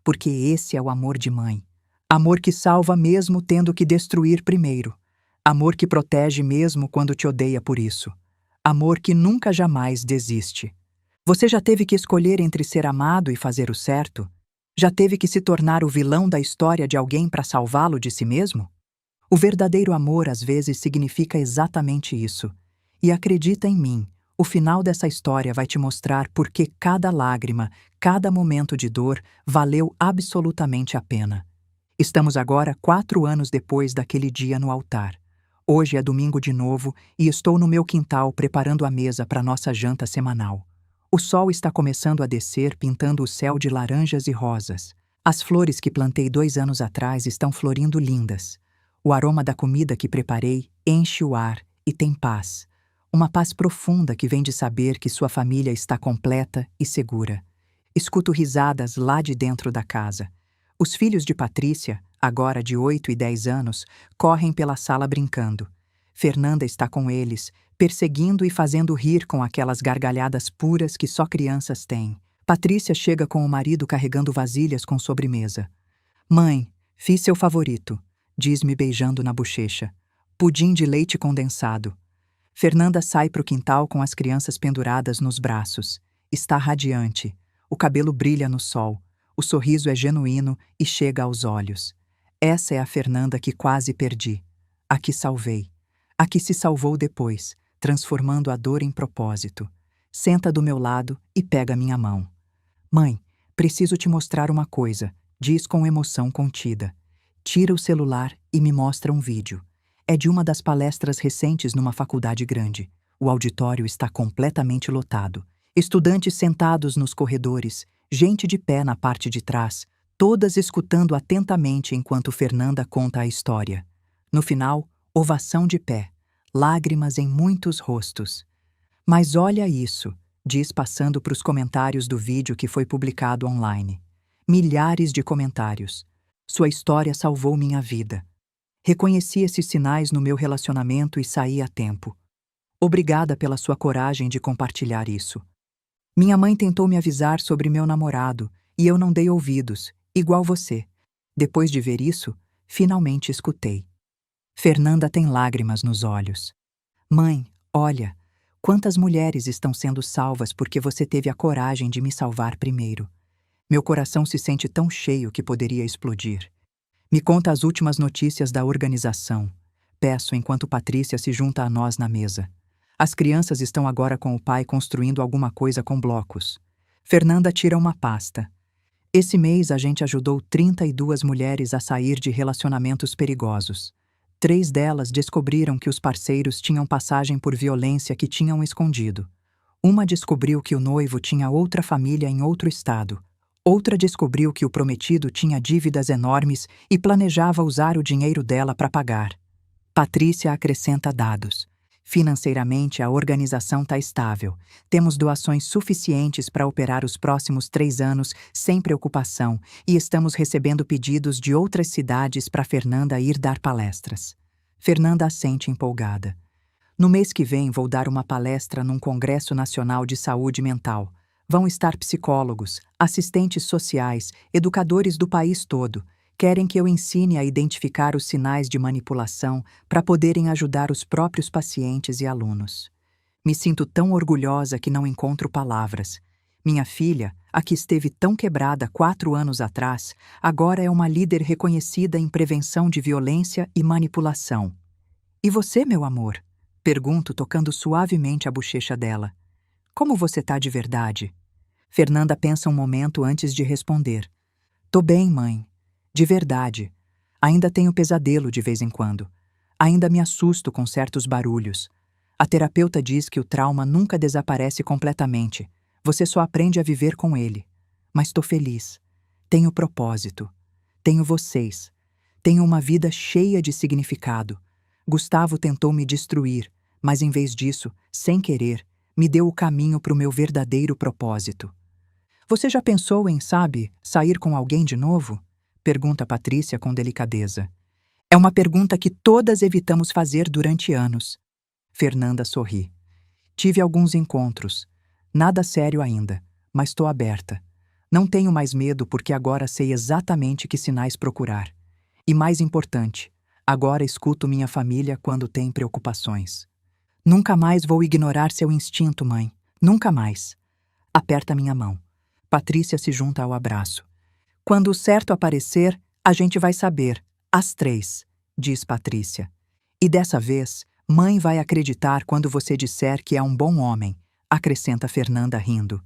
Porque esse é o amor de mãe. Amor que salva mesmo tendo que destruir primeiro. Amor que protege mesmo quando te odeia por isso. Amor que nunca jamais desiste. Você já teve que escolher entre ser amado e fazer o certo? Já teve que se tornar o vilão da história de alguém para salvá-lo de si mesmo? O verdadeiro amor às vezes significa exatamente isso. E acredita em mim, o final dessa história vai te mostrar por que cada lágrima, cada momento de dor valeu absolutamente a pena. Estamos agora 4 anos depois daquele dia no altar. Hoje é domingo de novo e estou no meu quintal preparando a mesa para nossa janta semanal. O sol está começando a descer, pintando o céu de laranjas e rosas. As flores que plantei 2 anos atrás estão florindo lindas. O aroma da comida que preparei enche o ar e tem paz. Uma paz profunda que vem de saber que sua família está completa e segura. Escuto risadas lá de dentro da casa. Os filhos de Patrícia, agora de 8 e 10 anos, correm pela sala brincando. Fernanda está com eles, perseguindo e fazendo rir com aquelas gargalhadas puras que só crianças têm. Patrícia chega com o marido carregando vasilhas com sobremesa. Mãe, fiz seu favorito, diz-me beijando na bochecha. Pudim de leite condensado. Fernanda sai para o quintal com as crianças penduradas nos braços. Está radiante. O cabelo brilha no sol. O sorriso é genuíno e chega aos olhos. Essa é a Fernanda que quase perdi. A que salvei. A que se salvou depois, transformando a dor em propósito. Senta do meu lado e pega minha mão. Mãe, preciso te mostrar uma coisa, diz com emoção contida. Tira o celular e me mostra um vídeo. É de uma das palestras recentes numa faculdade grande. O auditório está completamente lotado. Estudantes sentados nos corredores, gente de pé na parte de trás, todas escutando atentamente enquanto Fernanda conta a história. No final, ovação de pé, lágrimas em muitos rostos. Mas olha isso, diz passando para os comentários do vídeo que foi publicado online. Milhares de comentários. Sua história salvou minha vida. Reconheci esses sinais no meu relacionamento e saí a tempo. Obrigada pela sua coragem de compartilhar isso. Minha mãe tentou me avisar sobre meu namorado e eu não dei ouvidos, igual você. Depois de ver isso, finalmente escutei. Fernanda tem lágrimas nos olhos. Mãe, olha, quantas mulheres estão sendo salvas porque você teve a coragem de me salvar primeiro. Meu coração se sente tão cheio que poderia explodir. Me conta as últimas notícias da organização. Peço enquanto Patrícia se junta a nós na mesa. As crianças estão agora com o pai construindo alguma coisa com blocos. Fernanda tira uma pasta. Esse mês a gente ajudou 32 mulheres a sair de relacionamentos perigosos. 3 delas descobriram que os parceiros tinham passagem por violência que tinham escondido. Uma descobriu que o noivo tinha outra família em outro estado. Outra descobriu que o prometido tinha dívidas enormes e planejava usar o dinheiro dela para pagar. Patrícia acrescenta dados. Financeiramente, a organização está estável. Temos doações suficientes para operar os próximos 3 anos sem preocupação e estamos recebendo pedidos de outras cidades para Fernanda ir dar palestras. Fernanda assente empolgada. No mês que vem vou dar uma palestra num Congresso Nacional de Saúde Mental. Vão estar psicólogos, assistentes sociais, educadores do país todo. Querem que eu ensine a identificar os sinais de manipulação para poderem ajudar os próprios pacientes e alunos. Me sinto tão orgulhosa que não encontro palavras. Minha filha, a que esteve tão quebrada 4 anos atrás, agora é uma líder reconhecida em prevenção de violência e manipulação. E você, meu amor? Pergunto, tocando suavemente a bochecha dela. Como você tá de verdade? Fernanda pensa um momento antes de responder. Tô bem, mãe. De verdade. Ainda tenho pesadelo de vez em quando. Ainda me assusto com certos barulhos. A terapeuta diz que o trauma nunca desaparece completamente. Você só aprende a viver com ele. Mas tô feliz. Tenho propósito. Tenho vocês. Tenho uma vida cheia de significado. Gustavo tentou me destruir, mas em vez disso, sem querer, me deu o caminho para o meu verdadeiro propósito. Você já pensou em, sair com alguém de novo? Pergunta Patrícia com delicadeza. É uma pergunta que todas evitamos fazer durante anos. Fernanda sorri. Tive alguns encontros. Nada sério ainda, mas estou aberta. Não tenho mais medo porque agora sei exatamente que sinais procurar. E mais importante, agora escuto minha família quando tem preocupações. Nunca mais vou ignorar seu instinto, mãe. Nunca mais. Aperta minha mão. Patrícia se junta ao abraço. Quando o certo aparecer, a gente vai saber. Às 3, diz Patrícia. E dessa vez, mãe vai acreditar quando você disser que é um bom homem, acrescenta Fernanda rindo.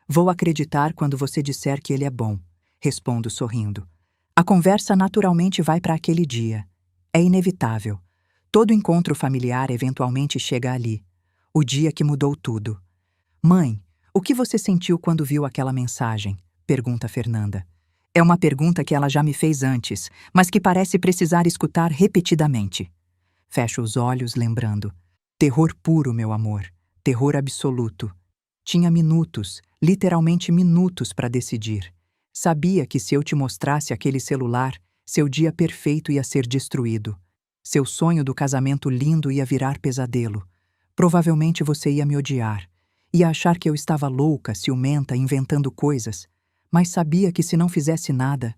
Vou acreditar quando você disser que ele é bom, respondo sorrindo. A conversa naturalmente vai para aquele dia. É inevitável. Todo encontro familiar eventualmente chega ali. O dia que mudou tudo. Mãe, o que você sentiu quando viu aquela mensagem? Pergunta Fernanda. É uma pergunta que ela já me fez antes, mas que parece precisar escutar repetidamente. Fecho os olhos, lembrando. Terror puro, meu amor. Terror absoluto. Tinha minutos, literalmente minutos para decidir. Sabia que se eu te mostrasse aquele celular, seu dia perfeito ia ser destruído. Seu sonho do casamento lindo ia virar pesadelo. Provavelmente você ia me odiar. Ia achar que eu estava louca, ciumenta, inventando coisas. Mas sabia que se não fizesse nada,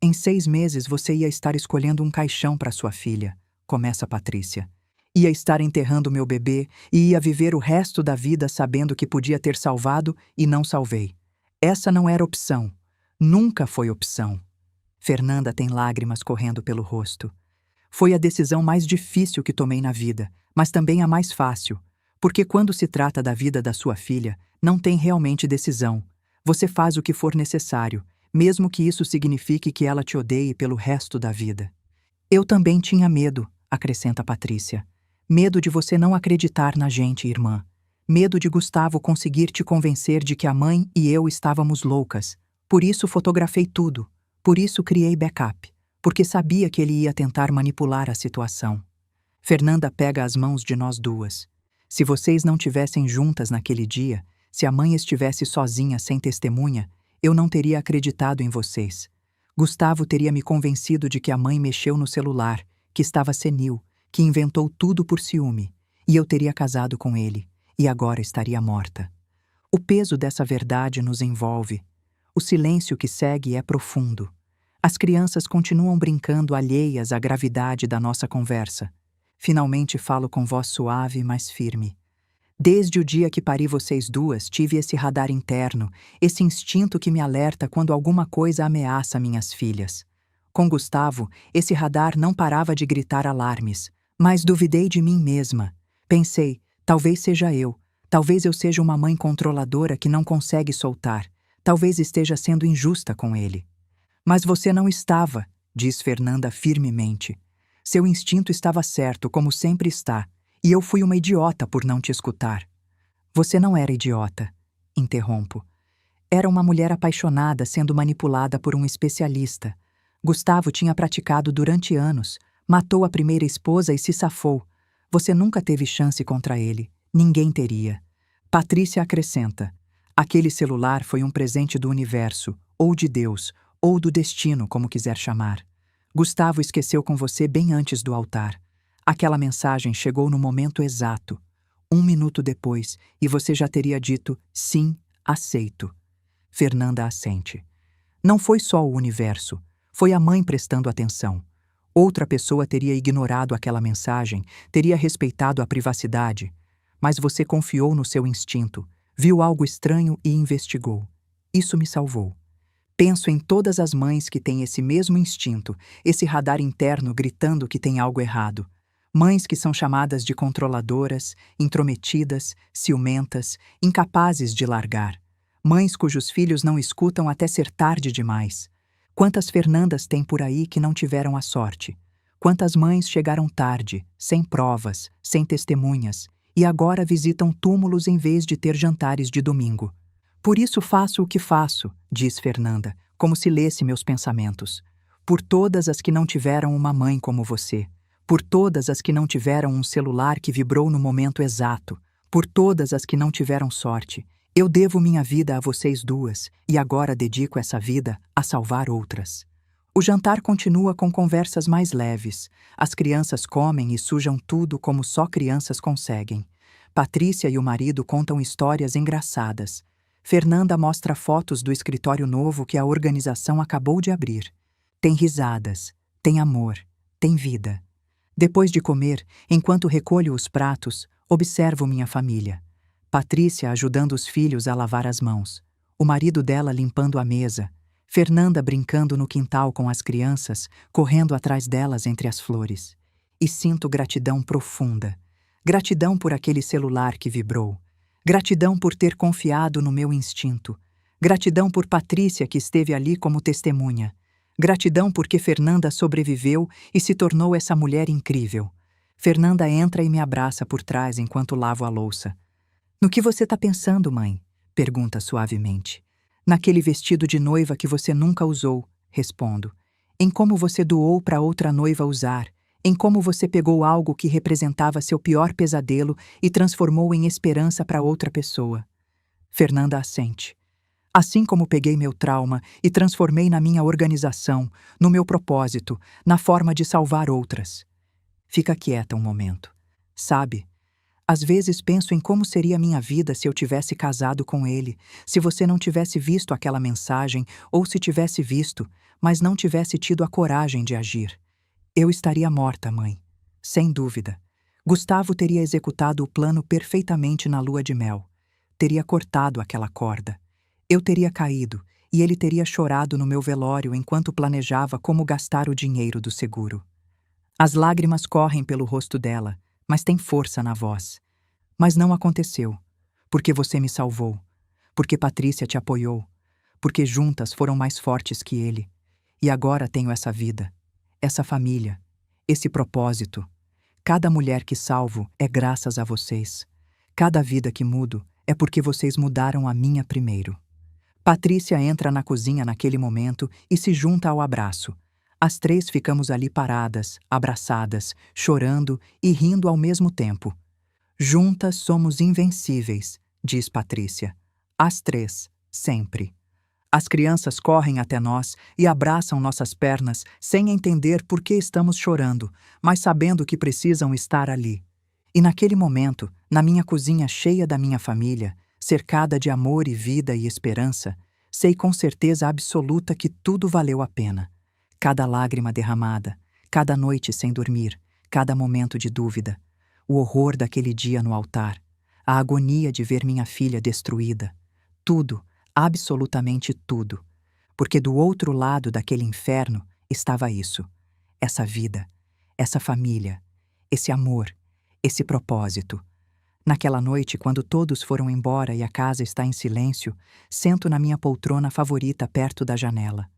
em 6 meses você ia estar escolhendo um caixão para sua filha, começa Patrícia. Ia estar enterrando meu bebê e ia viver o resto da vida sabendo que podia ter salvado e não salvei. Essa não era opção. Nunca foi opção. Fernanda tem lágrimas correndo pelo rosto. Foi a decisão mais difícil que tomei na vida, mas também a mais fácil. Porque quando se trata da vida da sua filha, não tem realmente decisão. Você faz o que for necessário, mesmo que isso signifique que ela te odeie pelo resto da vida. Eu também tinha medo, acrescenta Patrícia. Medo de você não acreditar na gente, irmã. Medo de Gustavo conseguir te convencer de que a mãe e eu estávamos loucas. Por isso fotografei tudo. Por isso criei backup. Porque sabia que ele ia tentar manipular a situação. Fernanda pega as mãos de nós duas. Se vocês não tivessem juntas naquele dia, se a mãe estivesse sozinha sem testemunha, eu não teria acreditado em vocês. Gustavo teria me convencido de que a mãe mexeu no celular, que estava senil, que inventou tudo por ciúme, e eu teria casado com ele, e agora estaria morta. O peso dessa verdade nos envolve. O silêncio que segue é profundo. As crianças continuam brincando alheias à gravidade da nossa conversa. Finalmente falo com voz suave, mas firme. Desde o dia que pari vocês duas, tive esse radar interno, esse instinto que me alerta quando alguma coisa ameaça minhas filhas. Com Gustavo, esse radar não parava de gritar alarmes, mas duvidei de mim mesma. Pensei, talvez seja eu, talvez eu seja uma mãe controladora que não consegue soltar, talvez esteja sendo injusta com ele. Mas você não estava, diz Fernanda firmemente. Seu instinto estava certo, como sempre está, e eu fui uma idiota por não te escutar. Você não era idiota, interrompo. Era uma mulher apaixonada sendo manipulada por um especialista. Gustavo tinha praticado durante anos, matou a primeira esposa e se safou. Você nunca teve chance contra ele, ninguém teria. Patrícia acrescenta. Aquele celular foi um presente do universo, ou de Deus, ou do destino, como quiser chamar. Gustavo esqueceu com você bem antes do altar. Aquela mensagem chegou no momento exato. 1 minuto depois, e você já teria dito, sim, aceito. Fernanda assente. Não foi só o universo, foi a mãe prestando atenção. Outra pessoa teria ignorado aquela mensagem, teria respeitado a privacidade. Mas você confiou no seu instinto, viu algo estranho e investigou. Isso me salvou. Penso em todas as mães que têm esse mesmo instinto, esse radar interno gritando que tem algo errado. Mães que são chamadas de controladoras, intrometidas, ciumentas, incapazes de largar. Mães cujos filhos não escutam até ser tarde demais. Quantas Fernandas tem por aí que não tiveram a sorte? Quantas mães chegaram tarde, sem provas, sem testemunhas, e agora visitam túmulos em vez de ter jantares de domingo? Por isso faço o que faço, diz Fernanda, como se lesse meus pensamentos. Por todas as que não tiveram uma mãe como você. Por todas as que não tiveram um celular que vibrou no momento exato. Por todas as que não tiveram sorte. Eu devo minha vida a vocês duas, e agora dedico essa vida a salvar outras. O jantar continua com conversas mais leves. As crianças comem e sujam tudo como só crianças conseguem. Patrícia e o marido contam histórias engraçadas. Fernanda mostra fotos do escritório novo que a organização acabou de abrir. Tem risadas, tem amor, tem vida. Depois de comer, enquanto recolho os pratos, observo minha família. Patrícia ajudando os filhos a lavar as mãos. O marido dela limpando a mesa. Fernanda brincando no quintal com as crianças, correndo atrás delas entre as flores. E sinto gratidão profunda. Gratidão por aquele celular que vibrou. Gratidão por ter confiado no meu instinto. Gratidão por Patrícia que esteve ali como testemunha. Gratidão porque Fernanda sobreviveu e se tornou essa mulher incrível. Fernanda entra e me abraça por trás enquanto lavo a louça. No que você está pensando, mãe? Pergunta suavemente. Naquele vestido de noiva que você nunca usou, respondo. Em como você doou para outra noiva usar. Em como você pegou algo que representava seu pior pesadelo e transformou em esperança para outra pessoa. Fernanda assente. Assim como peguei meu trauma e transformei na minha organização, no meu propósito, na forma de salvar outras. Fica quieta um momento. Sabe, às vezes penso em como seria minha vida se eu tivesse casado com ele, se você não tivesse visto aquela mensagem ou se tivesse visto, mas não tivesse tido a coragem de agir. Eu estaria morta, mãe. Sem dúvida. Gustavo teria executado o plano perfeitamente na lua de mel. Teria cortado aquela corda. Eu teria caído e ele teria chorado no meu velório enquanto planejava como gastar o dinheiro do seguro. As lágrimas correm pelo rosto dela, mas tem força na voz. Mas não aconteceu, porque você me salvou, porque Patrícia te apoiou, porque juntas foram mais fortes que ele. E agora tenho essa vida, essa família, esse propósito. Cada mulher que salvo é graças a vocês. Cada vida que mudo é porque vocês mudaram a minha primeiro. Patrícia entra na cozinha naquele momento e se junta ao abraço. As três ficamos ali paradas, abraçadas, chorando e rindo ao mesmo tempo. Juntas somos invencíveis, diz Patrícia. As três, sempre. As crianças correm até nós e abraçam nossas pernas sem entender por que estamos chorando, mas sabendo que precisam estar ali. E naquele momento, na minha cozinha cheia da minha família, cercada de amor e vida e esperança, sei com certeza absoluta que tudo valeu a pena. Cada lágrima derramada, cada noite sem dormir, cada momento de dúvida, o horror daquele dia no altar, a agonia de ver minha filha destruída, tudo, absolutamente tudo, porque do outro lado daquele inferno estava isso, essa vida, essa família, esse amor, esse propósito. Naquela noite, quando todos foram embora e a casa está em silêncio, sento na minha poltrona favorita perto da janela.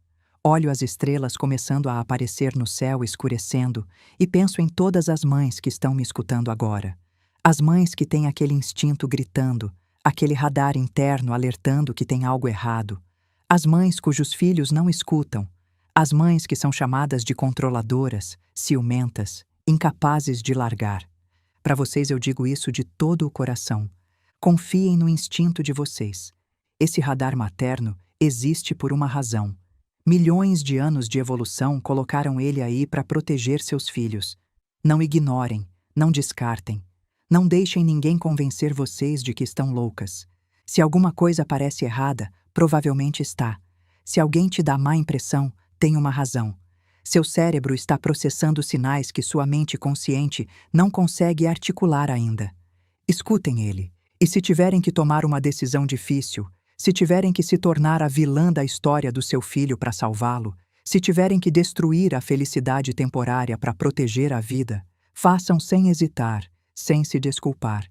Olho as estrelas começando a aparecer no céu escurecendo e penso em todas as mães que estão me escutando agora. As mães que têm aquele instinto gritando, aquele radar interno alertando que tem algo errado. As mães cujos filhos não escutam. As mães que são chamadas de controladoras, ciumentas, incapazes de largar. Para vocês eu digo isso de todo o coração. Confiem no instinto de vocês. Esse radar materno existe por uma razão. Milhões de anos de evolução colocaram ele aí para proteger seus filhos. Não ignorem, não descartem. Não deixem ninguém convencer vocês de que estão loucas. Se alguma coisa parece errada, provavelmente está. Se alguém te dá má impressão, tem uma razão. Seu cérebro está processando sinais que sua mente consciente não consegue articular ainda. Escutem ele, e se tiverem que tomar uma decisão difícil, se tiverem que se tornar a vilã da história do seu filho para salvá-lo, se tiverem que destruir a felicidade temporária para proteger a vida, Façam sem hesitar, sem se desculpar.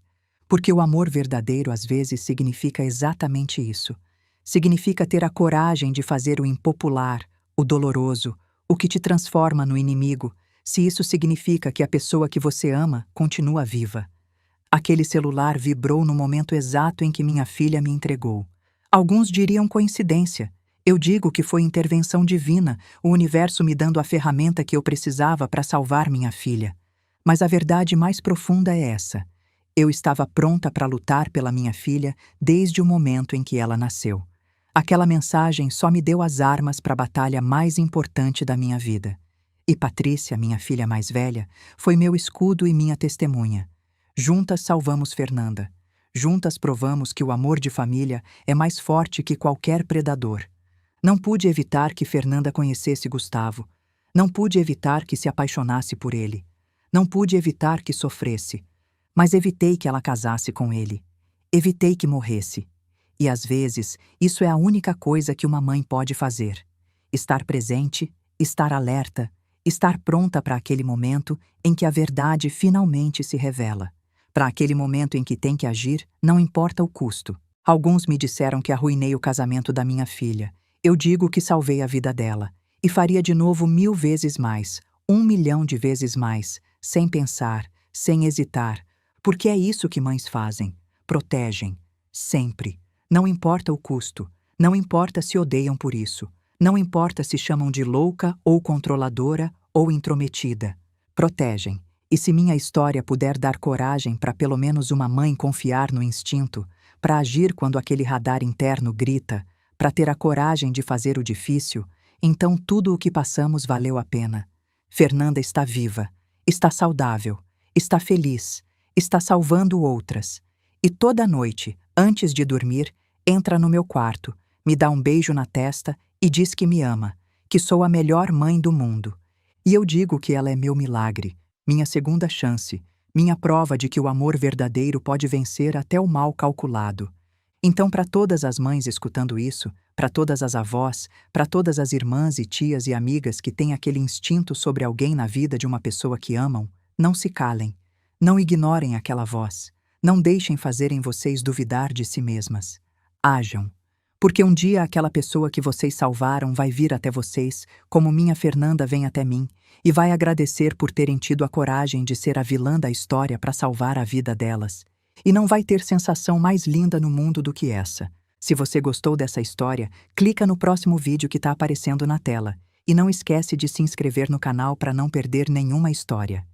Porque o amor verdadeiro às vezes significa exatamente isso. Significa ter a coragem de fazer o impopular, o doloroso, o que te transforma no inimigo, se isso significa que a pessoa que você ama continua viva. Aquele celular vibrou no momento exato em que minha filha me entregou. Alguns diriam coincidência. Eu digo que foi intervenção divina, o universo me dando a ferramenta que eu precisava para salvar minha filha. Mas a verdade mais profunda é essa. Eu estava pronta para lutar pela minha filha desde o momento em que ela nasceu. Aquela mensagem só me deu as armas para a batalha mais importante da minha vida. E Patrícia, minha filha mais velha, foi meu escudo e minha testemunha. Juntas salvamos Fernanda. Juntas provamos que o amor de família é mais forte que qualquer predador. Não pude evitar que Fernanda conhecesse Gustavo. Não pude evitar que se apaixonasse por ele. Não pude evitar que sofresse. Mas evitei que ela casasse com ele. Evitei que morresse. E às vezes, isso é a única coisa que uma mãe pode fazer. Estar presente, estar alerta, estar pronta para aquele momento em que a verdade finalmente se revela. Para aquele momento em que tem que agir, não importa o custo. Alguns me disseram que arruinei o casamento da minha filha. Eu digo que salvei a vida dela. E faria de novo 1000 vezes mais, 1 milhão de vezes mais, sem pensar, sem hesitar. Porque é isso que mães fazem. Protegem. Sempre. Não importa o custo. Não importa se odeiam por isso. Não importa se chamam de louca ou controladora ou intrometida. Protegem. E se minha história puder dar coragem para pelo menos uma mãe confiar no instinto, para agir quando aquele radar interno grita, para ter a coragem de fazer o difícil, então tudo o que passamos valeu a pena. Fernanda está viva, está saudável, está feliz, está salvando outras. E toda noite, antes de dormir, entra no meu quarto, me dá um beijo na testa e diz que me ama, que sou a melhor mãe do mundo. E eu digo que ela é meu milagre, minha segunda chance, minha prova de que o amor verdadeiro pode vencer até o mal calculado. Então, para todas as mães escutando isso, para todas as avós, para todas as irmãs e tias e amigas que têm aquele instinto sobre alguém na vida de uma pessoa que amam, não se calem, não ignorem aquela voz, não deixem fazerem vocês duvidar de si mesmas. Ajam, porque um dia aquela pessoa que vocês salvaram vai vir até vocês, como minha Fernanda vem até mim, e vai agradecer por terem tido a coragem de ser a vilã da história para salvar a vida delas. E não vai ter sensação mais linda no mundo do que essa. Se você gostou dessa história, clica no próximo vídeo que está aparecendo na tela. E não esquece de se inscrever no canal para não perder nenhuma história.